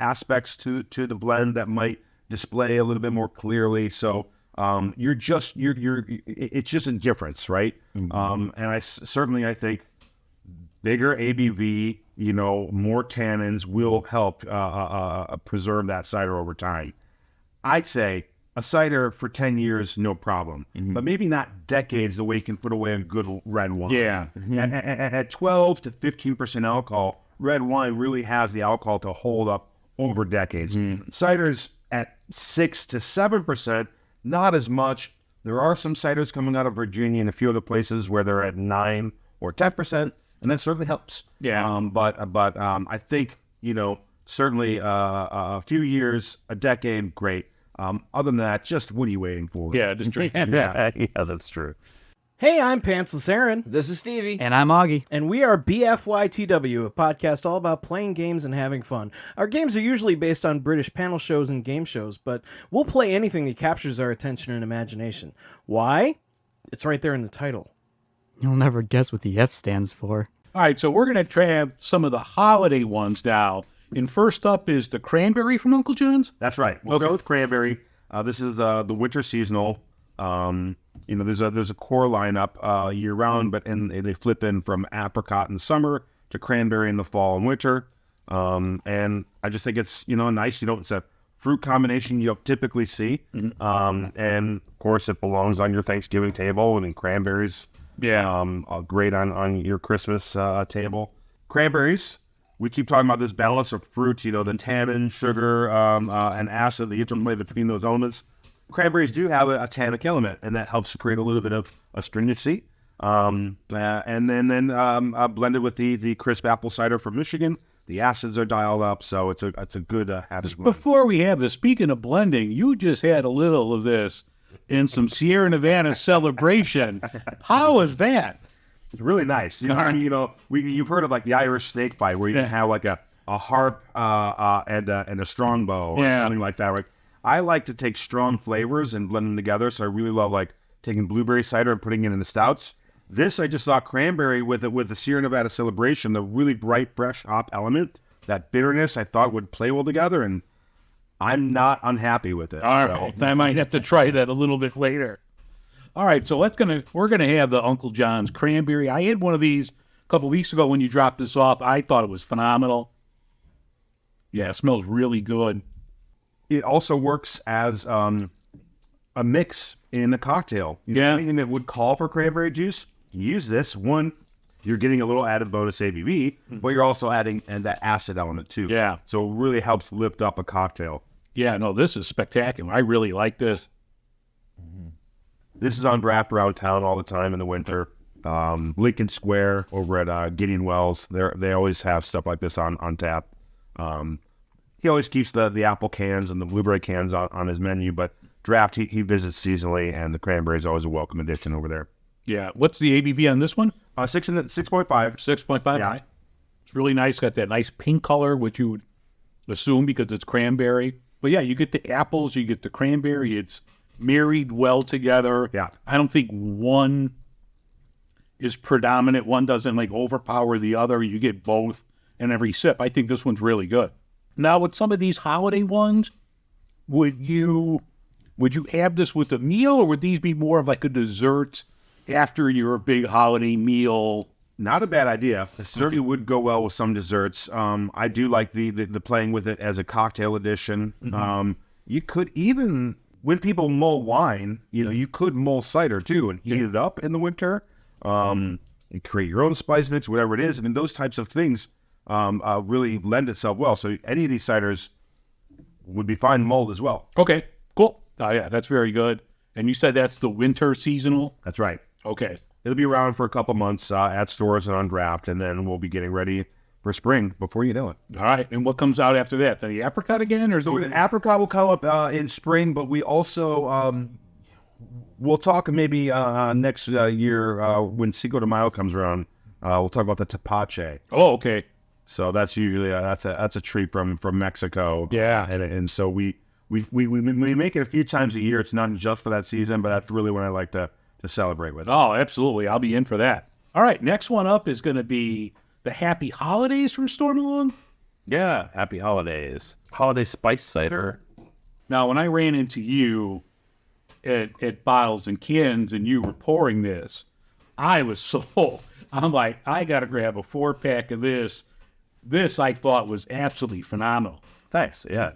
aspects to the blend that might display a little bit more clearly. So it's just a difference, right? And I think bigger ABV, more tannins will help preserve that cider over time. I'd say a cider for 10 years, no problem, but maybe not decades the way you can put away a good red wine. Yeah. At 12 to 15% alcohol, red wine really has the alcohol to hold up over decades. Ciders at 6 to 7%, not as much. There are some ciders coming out of Virginia and a few other places where they're at 9 or 10%, and that certainly helps. Yeah. But I think, certainly a few years, a decade, great. Other than that, just what are you waiting for? Yeah, just drink. Yeah, that's true. Hey, I'm Pantsless Aaron. This is Stevie. And I'm Augie. And we are BFYTW, a podcast all about playing games and having fun. Our games are usually based on British panel shows and game shows, but we'll play anything that captures our attention and imagination. Why? It's right there in the title. You'll never guess what the F stands for. All right, so we're going to try some of the holiday ones now. And first up is the cranberry from Uncle John's. That's right. We'll go with cranberry. This is the winter seasonal. There's a core lineup year round, but they flip in from apricot in the summer to cranberry in the fall and winter. And I just think it's nice. It's a fruit combination you don't typically see. And of course, it belongs on your Thanksgiving table, and cranberries, great on your Christmas table. Cranberries. We keep talking about this balance of fruits, the tannin, sugar, and acid, the interplay between those elements. Cranberries do have a tannic element, and that helps create a little bit of astringency. And then blended with the crisp apple cider from Michigan, the acids are dialed up, so it's a good habit blend. Before we have this, speaking of blending, you just had a little of this in some Sierra Nevada Celebration. How was that? It's really nice. You've heard of like the Irish snake bite, where you have like a harp and a strongbow or something like that. Right? I like to take strong flavors and blend them together. So I really love like taking blueberry cider and putting it in the stouts. This I just thought cranberry with the Sierra Nevada Celebration, the really bright, fresh hop element, that bitterness I thought would play well together, and I'm not unhappy with it. All right, I might have to try that a little bit later. All right, so we're gonna have the Uncle John's cranberry. I had one of these a couple weeks ago when you dropped this off. I thought it was phenomenal. Yeah, it smells really good. It also works as a mix in a cocktail. Anything that would call for cranberry juice, use this. One, you're getting a little added bonus ABV, but you're also adding that acid element too. Yeah. So it really helps lift up a cocktail. Yeah, no, this is spectacular. I really like this. This is on draft around town all the time in the winter. Lincoln Square over at Gideon Wells, they always have stuff like this on tap. He always keeps the apple cans and the blueberry cans on his menu, but draft he visits seasonally, and the cranberry is always a welcome addition over there. Yeah. What's the ABV on this one? 6.5. 6.5. Yeah. It's really nice. Got that nice pink color, which you would assume because it's cranberry. But yeah, you get the apples, you get the cranberry. It's married well together. Yeah. I don't think one is predominant. One doesn't overpower the other. You get both in every sip. I think this one's really good. Now, with some of these holiday ones, would you have this with a meal, or would these be more of like a dessert after your big holiday meal? Not a bad idea. It certainly would go well with some desserts. I do like the playing with it as a cocktail addition. You could even, when people mull wine, you could mull cider too and heat it up in the winter. And create your own spice mix, whatever it is. I mean, those types of things really lend itself well. So any of these ciders would be fine mulled as well. Okay, cool. Oh, yeah, that's very good. And you said that's the winter seasonal? That's right. Okay. It'll be around for a couple months at stores and on draft, and then we'll be getting ready for spring before you know it. All right. And what comes out after that? The apricot again? Or is So the apricot will come up in spring, but we also... we'll talk maybe next year when Cinco de Mayo comes around. We'll talk about the tepache. Oh, okay. So that's usually that's a treat from Mexico. Yeah. And so we make it a few times a year. It's not just for that season, but that's really what I like to celebrate with. Oh, absolutely. I'll be in for that. All right. Next one up is going to be the Happy Holidays from Stormalong. Yeah, happy holidays. Holiday spice cider. Now, when I ran into you at Bottles and Cans and you were pouring this, I was sold. I'm like, I got to grab a 4-pack of this. This I thought was absolutely phenomenal. Thanks. Yeah.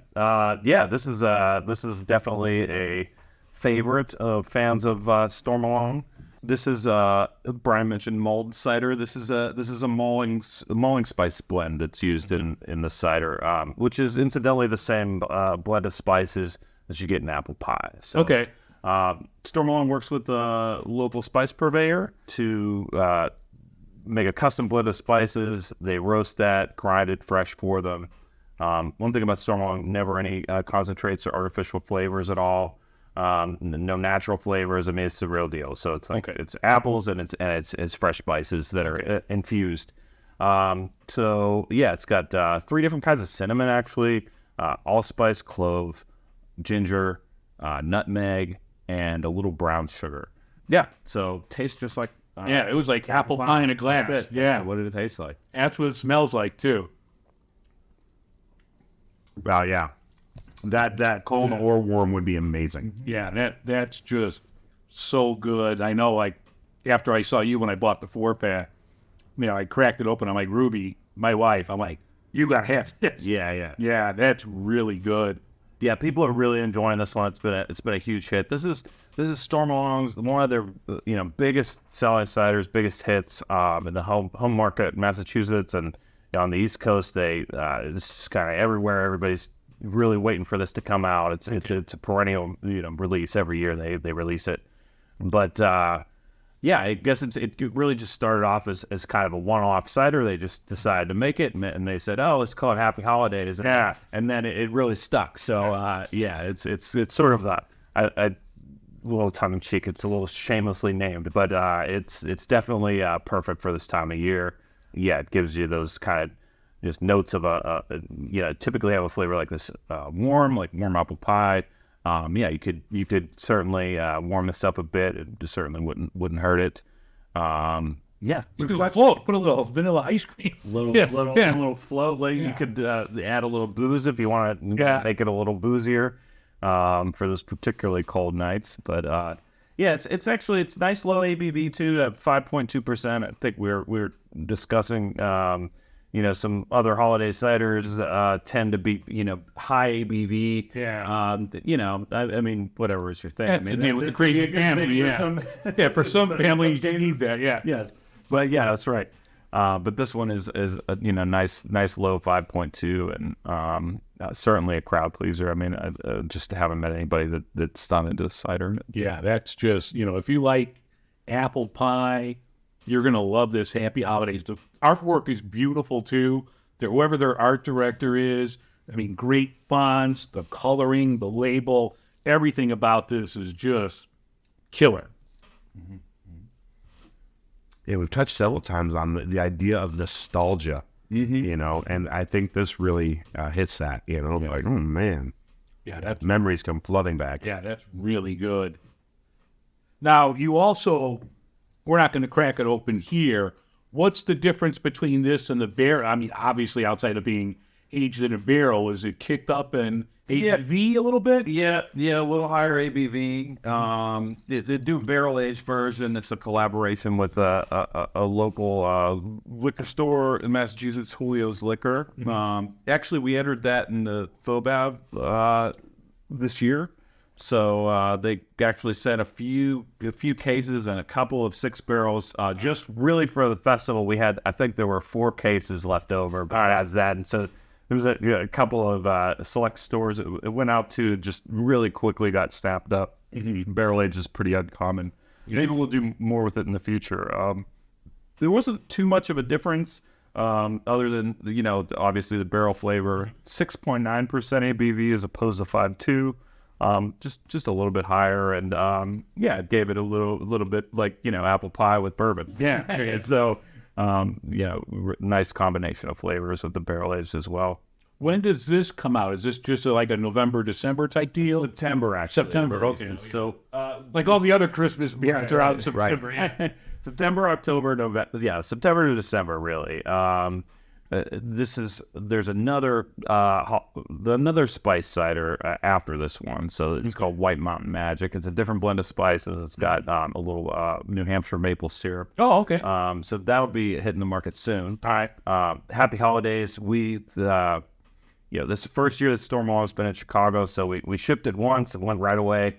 This is definitely a favorite of fans of Stormalong. This is Brian mentioned mulled cider. This is a mulling spice blend that's used in the cider, which is incidentally the same blend of spices that you get in apple pie. So, Okay. Stormalong works with the local spice purveyor to make a custom blend of spices. They roast that, grind it fresh for them. One thing about Stormalong, never any concentrates or artificial flavors at all. No natural flavors. I mean, it's the real deal. So it's like it's apples and it's fresh spices that are infused. So yeah, it's got 3 different kinds of cinnamon actually, allspice, clove, ginger, nutmeg, and a little brown sugar. Yeah, so tastes just like Yeah, it was like apple pie in a glass. that's it. Yeah, So what did it taste like? that's what it smells like too. Well, yeah, that cold or warm would be amazing. Yeah, that's just so good. I know, like, after I saw you when I bought the 4-pack, I cracked it open. I'm like, Ruby, my wife, I'm like, you got to have this. Yeah. Yeah, that's really good. Yeah, people are really enjoying this one. It's been a huge hit. This is Stormalong's one of their biggest selling ciders, biggest hits in the home market in Massachusetts and on the East Coast. This is kind of everywhere. Everybody's really waiting for this to come out. It's a perennial release every year. They release it, but yeah, I guess it really just started off as kind of a one-off cider. They just decided to make it, and they said, "Oh, let's call it Happy Holidays." Yeah, and then it really stuck. So yeah, it's sort of a little tongue in cheek. It's a little shamelessly named, but it's definitely perfect for this time of year. Yeah, it gives you those kind of just notes of typically have a flavor like this, warm apple pie. Yeah, you could certainly warm this up a bit. It just certainly wouldn't hurt it. Yeah, You could float, put a little vanilla ice cream. little float. Like you could add a little booze if you want to make it a little boozier for those particularly cold nights. But yeah, it's actually nice low ABV too at 5.2%. I think we're discussing some other holiday ciders tend to be high ABV. Yeah. I mean whatever is your thing. With the crazy family. Yeah. For some families, they need that. Yeah. Yes, but yeah, that's right. But this one is nice low 5.2 and certainly a crowd pleaser. I mean, just haven't met anybody that's done into cider. Yeah, that's just, if you like apple pie, you're going to love this Happy Holidays. The artwork is beautiful too. Whoever their art director is, I mean, great fonts, the coloring, the label, everything about this is just killer. Yeah, we've touched several times on the idea of nostalgia, and I think this really hits that, like, oh man, Yeah, that's memories come flooding back. Yeah, that's really good. Now, you also, we're not going to crack it open here. What's the difference between this and the barrel? I mean, obviously, outside of being aged in a barrel, is it kicked up in ABV a little bit? Yeah, a little higher ABV. They do barrel aged version. It's a collaboration with a local liquor store in Massachusetts, Julio's Liquor. Actually, we entered that in the FOBAB this year. So they actually sent a few cases and a couple of 6 barrels just really for the festival. I think there were 4 cases left over besides that, and so there was a couple of select stores it went out to, just really quickly got snapped up. Barrel age is pretty uncommon. Maybe we'll do more with it in the future. There wasn't too much of a difference other than obviously the barrel flavor. 6.9% ABV as opposed to 5.2. Just a little bit higher, and it gave it a little bit like apple pie with bourbon. Yeah. So nice combination of flavors with the barrel aged as well. When does this come out? Is this just like a November, December type deal? September, actually. September, okay. So like all the other Christmas beers are out in September. Right. Yeah. September, October, November. Yeah, September to December, really. There's another spice cider after this one, so it's called White Mountain Magic. It's a different blend of spices. It's got a little New Hampshire maple syrup. Oh, okay. So that'll be hitting the market soon. All right. Happy holidays. This is the first year that Stormwall has been in Chicago, so we shipped it once, it went right away.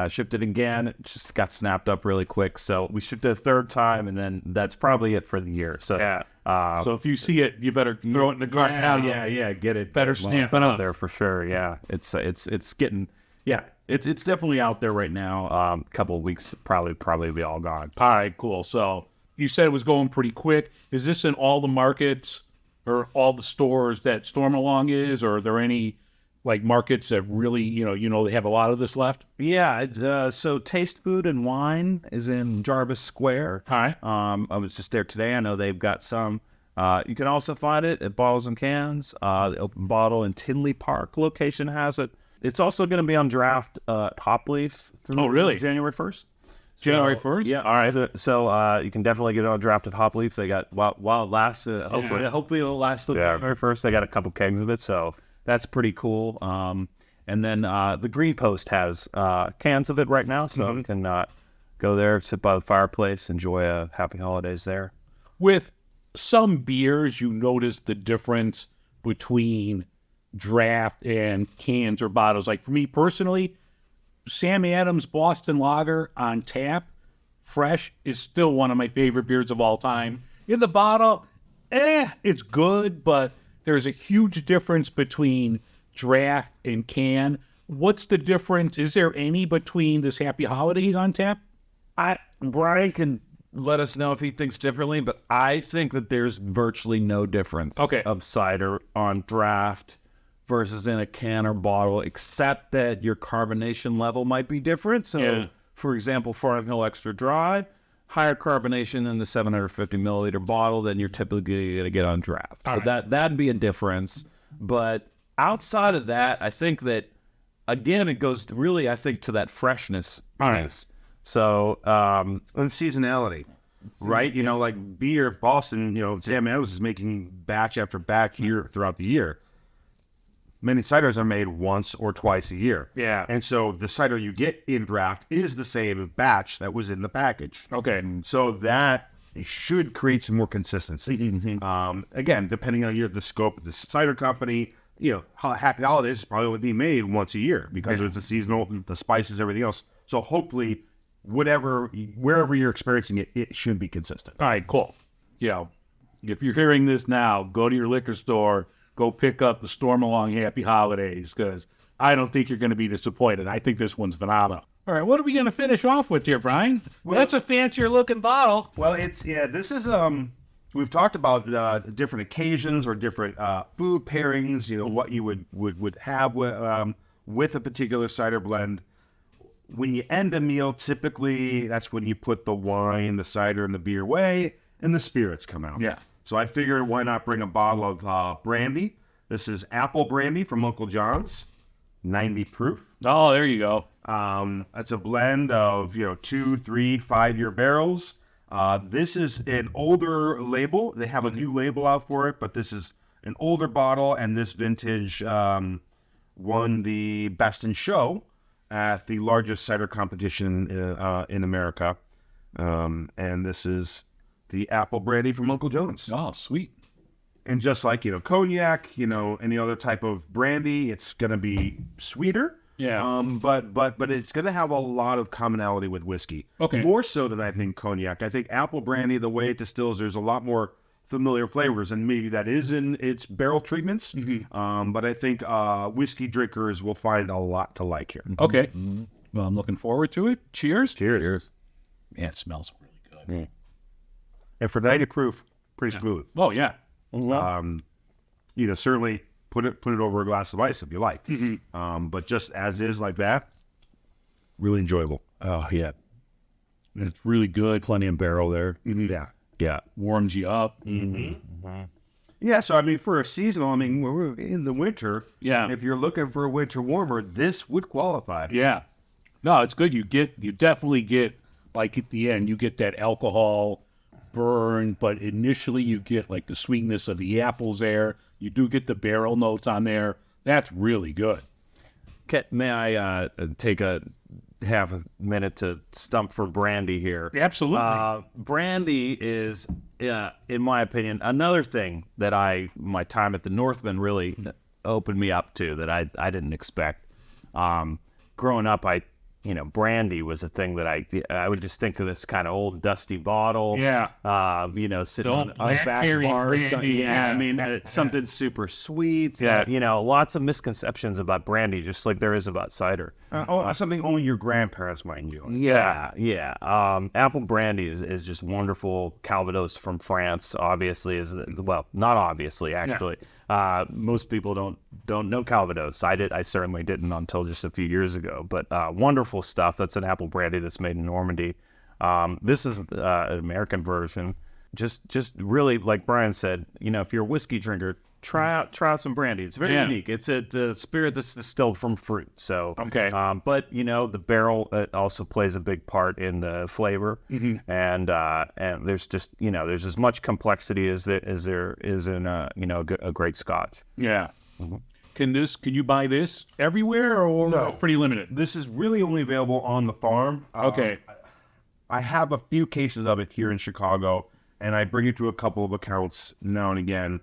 Shipped it again, it just got snapped up really quick. So we shipped it a third time, and then that's probably it for the year. So so if you see it, you better throw it in the cart now. Yeah, get it. Better stamp it up there for sure. Yeah, it's getting. Yeah, it's definitely out there right now. Couple of weeks, probably be all gone. All right, cool. So you said it was going pretty quick. Is this in all the markets or all the stores that Stormalong is, or are there any like markets that really, they have a lot of this left? Yeah, so Taste Food and Wine is in Jarvis Square. Hi. I was just there today. I know they've got some. You can also find it at Bottles and Cans. The Open Bottle in Tinley Park location has it. It's also going to be on draft Hopleaf through January 1st. January 1st? Yeah. All right. So you can definitely get it on draft at Hopleaf. They got, while it lasts, hopefully it'll last till January 1st. They got a couple kegs of it, so that's pretty cool. And then the Green Post has cans of it right now, so you can go there, sit by the fireplace, enjoy a happy holidays there. With some beers, you notice the difference between draft and cans or bottles. Like for me personally, Sam Adams Boston Lager on tap, fresh, is still one of my favorite beers of all time. In the bottle, it's good, but there's a huge difference between draft and can. What's the difference? Is there any between this Happy Holidays on tap? Brian can let us know if he thinks differently, but I think that there's virtually no difference of cider on draft versus in a can or bottle, except that your carbonation level might be different. So, for example, Farm Hill Extra Dry, higher carbonation in the 750 milliliter bottle than you're typically going to get on draft. So that'd be a difference. But outside of that, I think that, again, it goes really, I think, to that freshness piece. So, and seasonality, right? Like beer, Boston, Sam Adams is making batch after batch year throughout the year. Many ciders are made once or twice a year. Yeah. And so the cider you get in draft is the same batch that was in the package. Okay. So that should create some more consistency. Again, depending on the scope of the cider company, Happy Holidays is probably only being made once a year because it's a seasonal, the spices, everything else. So hopefully, wherever you're experiencing it, it should be consistent. All right, cool. Yeah. If you're hearing this now, go to your liquor store, go pick up the Stormalong Happy Holidays, because I don't think you're going to be disappointed. I think this one's phenomenal. All right, what are we going to finish off with here, Brian? Well, that's a fancier looking bottle. Well, this is, we've talked about different occasions or different food pairings, what you would have with a particular cider blend. When you end a meal, typically that's when you put the wine, the cider, and the beer away, and the spirits come out. Yeah. So I figured, why not bring a bottle of brandy? This is apple brandy from Uncle John's, 90 proof. Oh, there you go. That's a blend of 2, 3, 5-year barrels. This is an older label. They have a new label out for it, but this is an older bottle, and this vintage won the Best in Show at the largest cider competition in America. And this is the apple brandy from Uncle John's. Oh, sweet. And just like, cognac, any other type of brandy, it's going to be sweeter. Yeah. But it's going to have a lot of commonality with whiskey. Okay. More so than I think cognac. I think apple brandy, the way it distills, there's a lot more familiar flavors, and maybe that is in its barrel treatments. But I think whiskey drinkers will find a lot to like here. Okay. Well, I'm looking forward to it. Cheers. Cheers. Man, it smells really good. And for 90 proof, pretty smooth. Oh, yeah. Certainly put it over a glass of ice if you like. But just as is like that, really enjoyable. Oh, yeah. And it's really good. Plenty of barrel there. Yeah. Warms you up. Yeah, so I mean, for a seasonal, we're in the winter. Yeah. If you're looking for a winter warmer, this would qualify. Yeah. No, it's good. You definitely get, like at the end, you get that alcohol burn, but initially you get like the sweetness of the apples there. You do get the barrel notes on there. That's really good. May I take a half a minute to stump for brandy here? Absolutely. Brandy is, in my opinion, another thing that my time at the Northman really opened me up to that I didn't expect. Growing up, brandy was a thing that I would just think of this kind of old dusty bottle. Yeah. Sitting on back bar. Brandy. Yeah, something super sweet. Yeah. Lots of misconceptions about brandy, just like there is about cider. Something only your grandparents might enjoy. Yeah. Apple brandy is just wonderful. Calvados from France, obviously, not obviously, actually. Most people don't know Calvados. I certainly didn't until just a few years ago. But wonderful stuff. That's an apple brandy that's made in Normandy. This is an American version. Just really, like Brian said, if you're a whiskey drinker, try out some brandy. It's very unique. It's a spirit that's distilled from fruit. So okay. But the barrel also plays a big part in the flavor, and there's just there's as much complexity as there is in a great Scotch. Yeah. Can you buy this everywhere or No. pretty limited? This is really only available on the farm. Okay. I have a few cases of it here in Chicago, and I bring it to a couple of accounts now and again.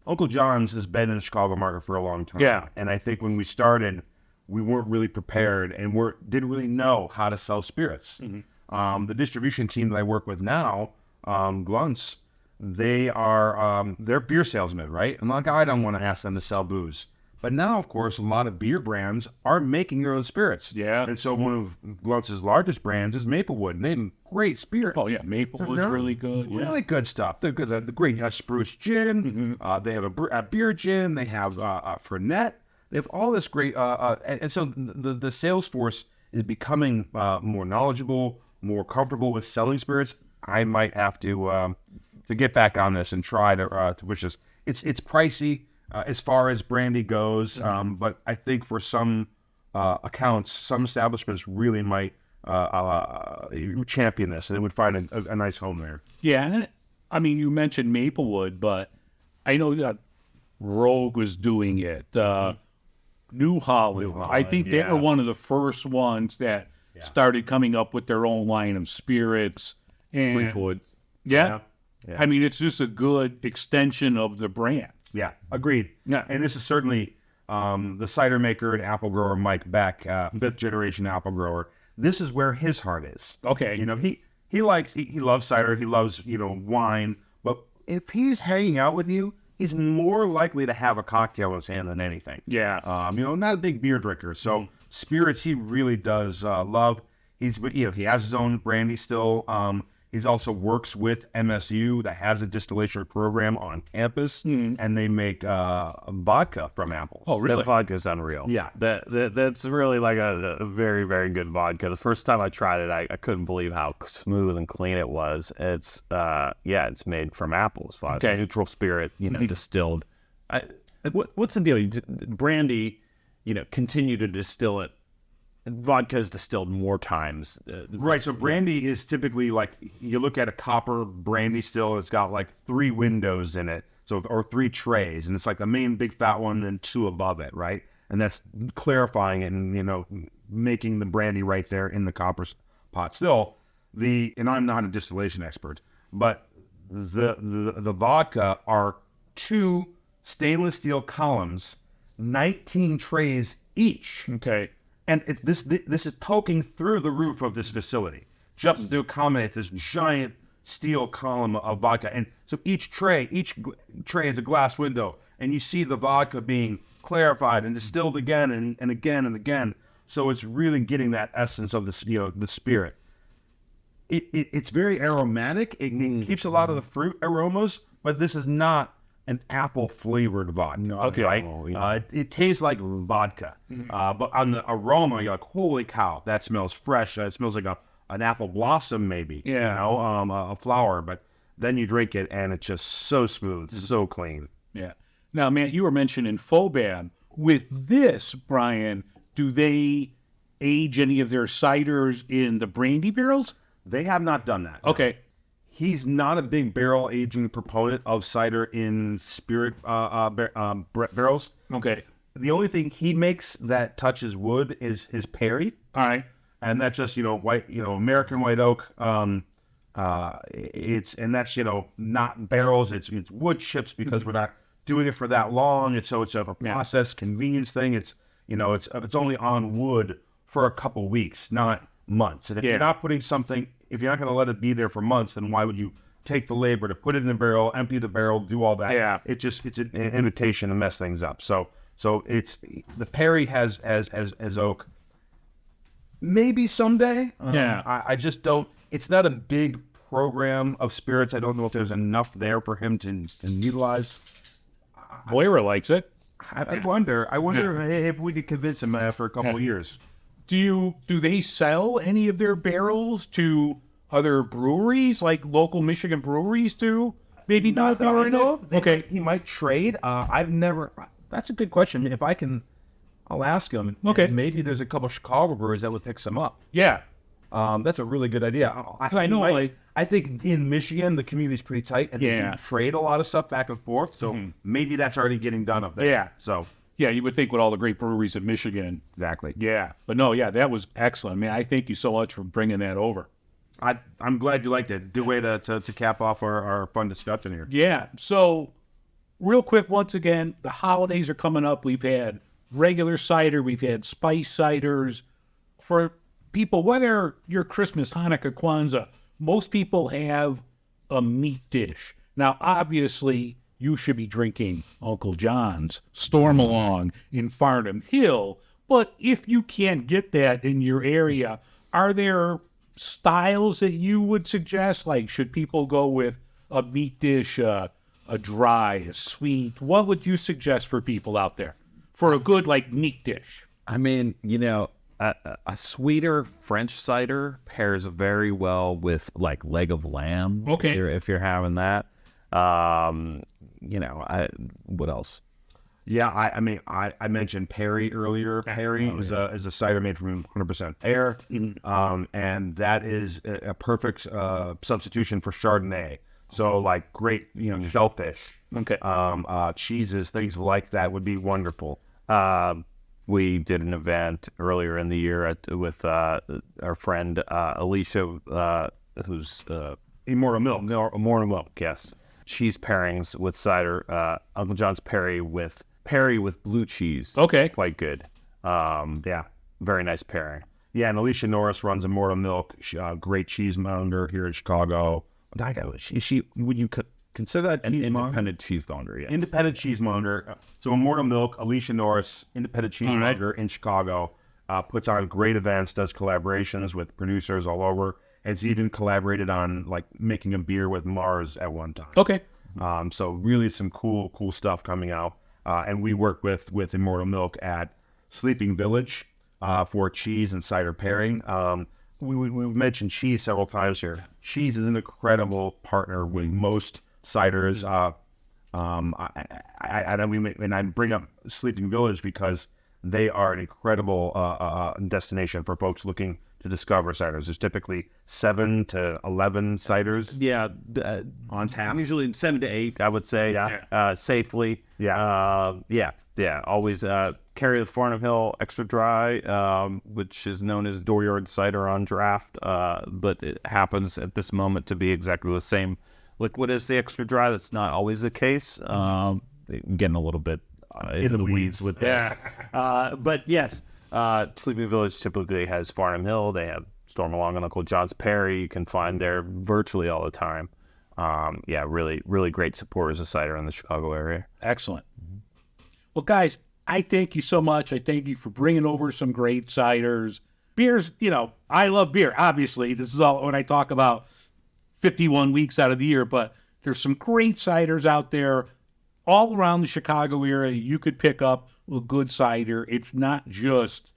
Uncle John's has been in the Chicago market for a long time. Yeah. And I think when we started, we weren't really prepared and didn't really know how to sell spirits. The distribution team that I work with now, Glunts, they're beer salesmen, right? And like, I don't want to ask them to sell booze. But now, of course, a lot of beer brands are making their own spirits. Yeah. And so one of Glunts' largest brands is Maplewood, and they have great spirits. Oh, yeah. Maplewood's really good. Yeah. Really good stuff. They're good. The great spruce gin. They have a beer gin. They have Fernet. They have all this great. And so the sales force is becoming more knowledgeable, more comfortable with selling spirits. I might have to get back on this and try to push this. It's pricey as far as brandy goes, but I think for some accounts, some establishments really might champion this, and it would find a nice home there. Yeah. I mean, you mentioned Maplewood, but I know that Rogue was doing it. New Holland. I think they were one of the first ones that started coming up with their own line of spirits. And Fleetwood. Yeah. I mean, it's just a good extension of the brand. Yeah, agreed. Yeah. And this is certainly the cider maker and apple grower Mike Beck, fifth generation apple grower. This is where his heart is. Okay. He loves cider, he loves, wine, but if he's hanging out with you, he's more likely to have a cocktail in his hand than anything. Yeah. Not a big beer drinker. So spirits he really does love. He has his own brandy still. He also works with MSU that has a distillation program on campus, and they make vodka from apples. Oh, really? That vodka's unreal. Yeah. That's really like a very, very good vodka. The first time I tried it, I couldn't believe how smooth and clean it was. It's it's made from apples. Vodka, Okay. neutral spirit, distilled. What's the deal? Brandy, continue to distill it vodka is distilled more times. Right. So brandy is typically like you look at a copper brandy still. It's got like 3 windows in it, so or 3 trays, and it's like the main big fat one, and then 2 above it, right? And that's clarifying it and making the brandy right there in the copper pot. Still, and I'm not a distillation expert, but the vodka are 2 stainless steel columns, 19 trays each. Okay. And this is poking through the roof of this facility just to accommodate this giant steel column of vodka. And so each tray is a glass window, and you see the vodka being clarified and distilled again and again and again. So it's really getting that essence of the spirit. It's very aromatic. It keeps a lot of the fruit aromas, but this is not an apple flavored vodka. No, okay. Right? Oh, yeah. It tastes like vodka, but on the aroma, you're like, holy cow, that smells fresh. It smells like an apple blossom, maybe. Yeah. A flower. But then you drink it, and it's just so smooth, so clean. Yeah. Now, man, you were mentioning Fobab. With this, Brian, do they age any of their ciders in the brandy barrels? They have not done that. Okay. He's not a big barrel aging proponent of cider in spirit barrels. Okay. The only thing he makes that touches wood is his Perry, All right. and that's just white, American white oak. That's not barrels. It's wood chips because we're not doing it for that long. And so it's a process convenience thing. It's it's only on wood for a couple weeks, not months. And if you're not putting something, if you're not going to let it be there for months, then why would you take the labor to put it in a barrel, empty the barrel, do all that? Yeah. It's an invitation to mess things up. So it's the Perry has oak. Maybe someday. Yeah. I just don't. It's not a big program of spirits. I don't know if there's enough there for him to utilize. Moira likes it. I wonder if we could convince him after a couple of years. Do they sell any of their barrels to other breweries, like local Michigan breweries do? Maybe not that I know of. Okay. He might trade. I've never. That's a good question. If I can, I'll ask him. Okay. Maybe there's a couple of Chicago breweries that would pick some up. Yeah. That's a really good idea. I know. I think in Michigan the community's pretty tight, and they do trade a lot of stuff back and forth. So maybe that's already getting done up there. Yeah. So Yeah, you would think with all the great breweries in Michigan. exactly. Yeah. But no, yeah, that was excellent. Man, I thank you so much for bringing that over. I'm glad you liked it. Good way to cap off our fun discussion here. Yeah. So, real quick, once again, the holidays are coming up. We've had regular cider, we've had spice ciders. For people, whether you're Christmas, Hanukkah, Kwanzaa, most people have a meat dish. Now, obviously, you should be drinking Uncle John's Storm Along in Farnham Hill. But if you can't get that in your area, are there styles that you would suggest? Like, should people go with a meat dish, a dry, a sweet? What would you suggest for people out there for a good, like, meat dish? I mean, a sweeter French cider pairs very well with like leg of lamb. Okay. If you're having that. What else? Yeah, I mentioned Perry earlier. Perry is a cider made from 100% pear, and that is a perfect substitution for Chardonnay. So like great, shellfish, Okay. cheeses, things like that would be wonderful. We did an event earlier in the year with our friend Alicia, who's Immortal Milk. Morning Milk, yes. Cheese pairings with cider. Uncle John's Perry with blue cheese. Okay. Quite good. Yeah. Very nice pairing. Yeah, and Alicia Norris runs Immortal Milk, great cheese mounder here in Chicago. Would you consider that An cheese monger? independent cheese monger, yes. Independent cheesemonger. So Immortal Milk, Alicia Norris, independent cheesemonger in Chicago, puts on great events, does collaborations with producers all over. Has even collaborated on like making a beer with Mars at one time. Okay. So really some cool stuff coming out. And we work with Immortal Milk at Sleeping Village for cheese and cider pairing. We've mentioned cheese several times here. Cheese is an incredible partner with most ciders. I bring up Sleeping Village because they are an incredible destination for folks looking to discover ciders. There's typically 7 to 11 ciders Yeah, on tap. usually 7 to 8, I would say, safely. Yeah. Always carry the Farnham Hill Extra Dry, which is known as Dooryard Cider on draft, but it happens at this moment to be exactly the same liquid as the Extra Dry. That's not always the case. Getting a little bit into the weeds with this. But yes, Sleeping Village typically has Farnham Hill. They have Stormalong and Uncle John's Perry. You can find there virtually all the time. Really, really great supporters of cider in the Chicago area. Excellent. Well, guys, I thank you so much. I thank you for bringing over some great ciders. Beers, I love beer, obviously. This is all when I talk about 51 weeks out of the year, but there's some great ciders out there all around the Chicago area. You could pick up a good cider. It's not just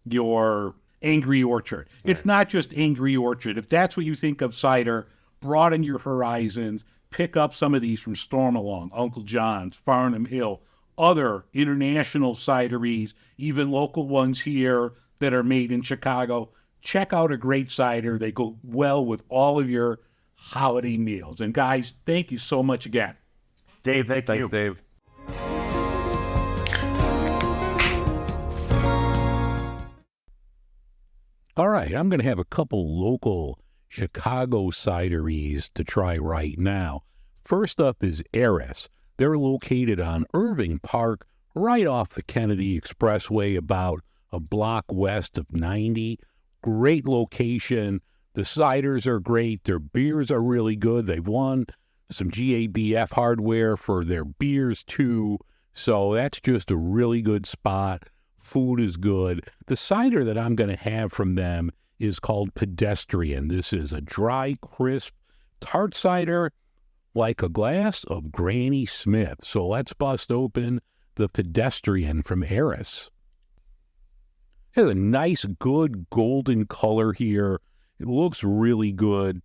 your Angry Orchard. Right. It's not just Angry Orchard. If that's what you think of cider, broaden your horizons. Pick up some of these from Stormalong, Uncle John's, Farnham Hill, other international cideries, even local ones here that are made in Chicago. Check out a great cider. They go well with all of your holiday meals. And guys, thank you so much again. Dave, thanks, Dave. All right, I'm going to have a couple local Chicago cideries to try right now. First up is Eris. They're located on Irving Park, right off the Kennedy Expressway, about a block west of 90. Great location. The ciders are great. Their beers are really good. They've won some GABF hardware for their beers, too. So that's just a really good spot. Food is good. The cider that I'm going to have from them is called Pedestrian. This is a dry, crisp, tart cider like a glass of Granny Smith. So let's bust open the Pedestrian from Eris. It has a nice, good golden color here. It looks really good.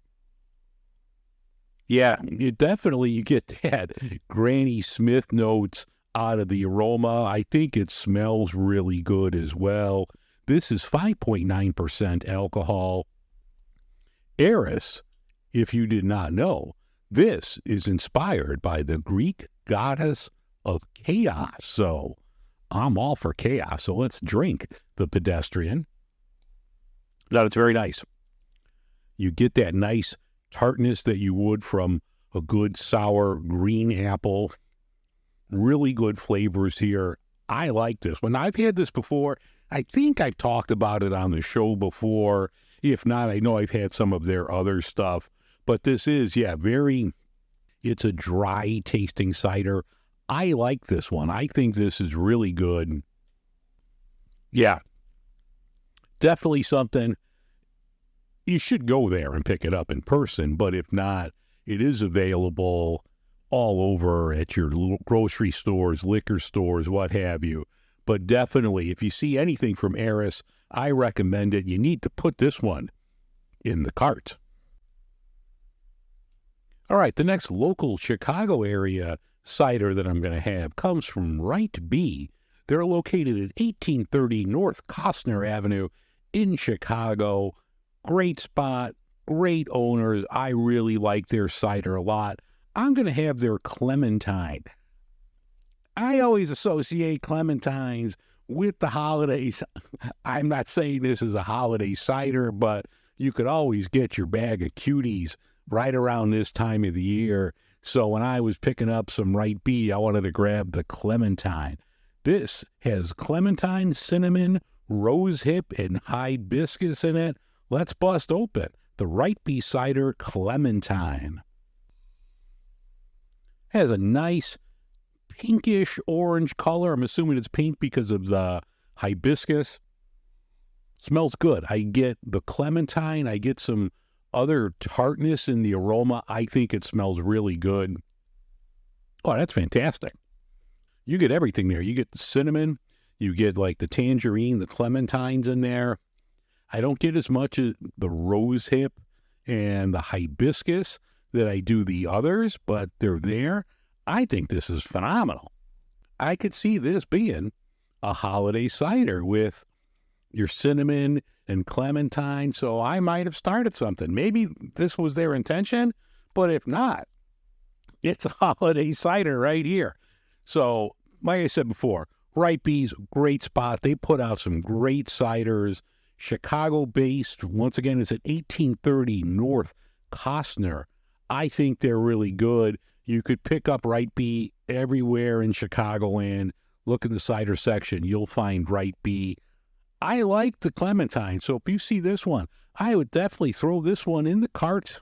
Yeah, you get that Granny Smith notes out of the aroma. I think it smells really good as well. This is 5.9% alcohol. Eris, if you did not know, this is inspired by the Greek goddess of chaos. So I'm all for chaos. So let's drink the Pedestrian. Now, it's very nice. You get that nice tartness that you would from a good sour green apple. Really good flavors here. I like this one. I've had this before. I think I've talked about it on the show before. If not, I know I've had some of their other stuff. But this is, it's a dry tasting cider. I like this one. I think this is really good. Yeah. Definitely something. You should go there and pick it up in person. But if not, it is available all over at your grocery stores, liquor stores, what have you. But definitely, if you see anything from Eris, I recommend it. You need to put this one in the cart. All right, the next local Chicago area cider that I'm going to have comes from Right B. They're located at 1830 North Costner Avenue in Chicago. Great spot, great owners. I really like their cider a lot. I'm going to have their Clementine. I always associate Clementines with the holidays. I'm not saying this is a holiday cider, but you could always get your bag of cuties right around this time of the year. So when I was picking up some Right B, I wanted to grab the Clementine. This has clementine, cinnamon, rose hip, and hibiscus in it. Let's bust open the Right B cider Clementine. Has a nice pinkish orange color. I'm assuming it's pink because of the hibiscus. Smells good. I get the clementine. I get some other tartness in the aroma. I think it smells really good. Oh, that's fantastic. You get everything there. You get the cinnamon. You get like the tangerine, the clementines in there. I don't get as much as the rose hip and the hibiscus that I do the others, but they're there. I think this is phenomenal. I could see this being a holiday cider with your cinnamon and clementine. So I might have started something. Maybe this was their intention, but if not, it's a holiday cider right here. So, like I said before, Ripe Bees, great spot. They put out some great ciders. Chicago-based. Once again, it's at 1830 North Costner. I think they're really good. You could pick up Ripe Bee everywhere in Chicagoland. Look in the cider section. You'll find Ripe Bee. I like the clementine, so if you see this one, I would definitely throw this one in the cart.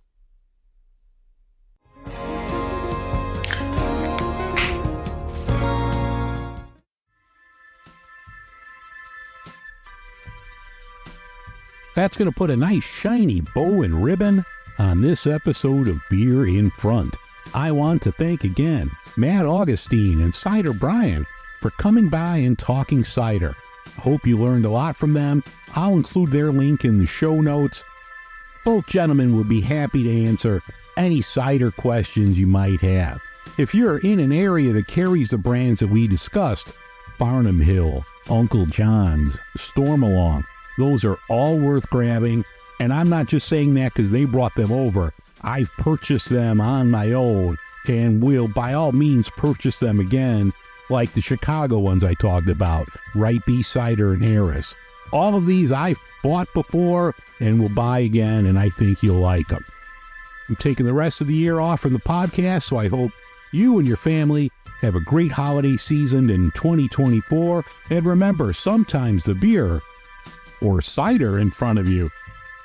That's going to put a nice shiny bow and ribbon on this episode of Beer in Front. I want to thank again Matt Augustine and Cider Brian for coming by and talking cider. I hope you learned a lot from them. I'll include their link in the show notes. Both gentlemen will be happy to answer any cider questions you might have. If you're in an area that carries the brands that we discussed, Farnham Hill, Uncle John's, Stormalong, those are all worth grabbing, and I'm not just saying that because they brought them over. I've purchased them on my own and will by all means purchase them again, like the Chicago ones I talked about, Ripe Bee Cider and Harris. All of these I've bought before and will buy again, and I think you'll like them. I'm taking the rest of the year off from the podcast, so I hope you and your family have a great holiday season in 2024. And remember, sometimes the beer or cider in front of you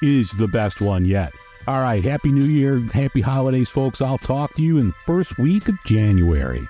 is the best one yet. All right, Happy New Year, Happy Holidays, folks. I'll talk to you in the first week of January.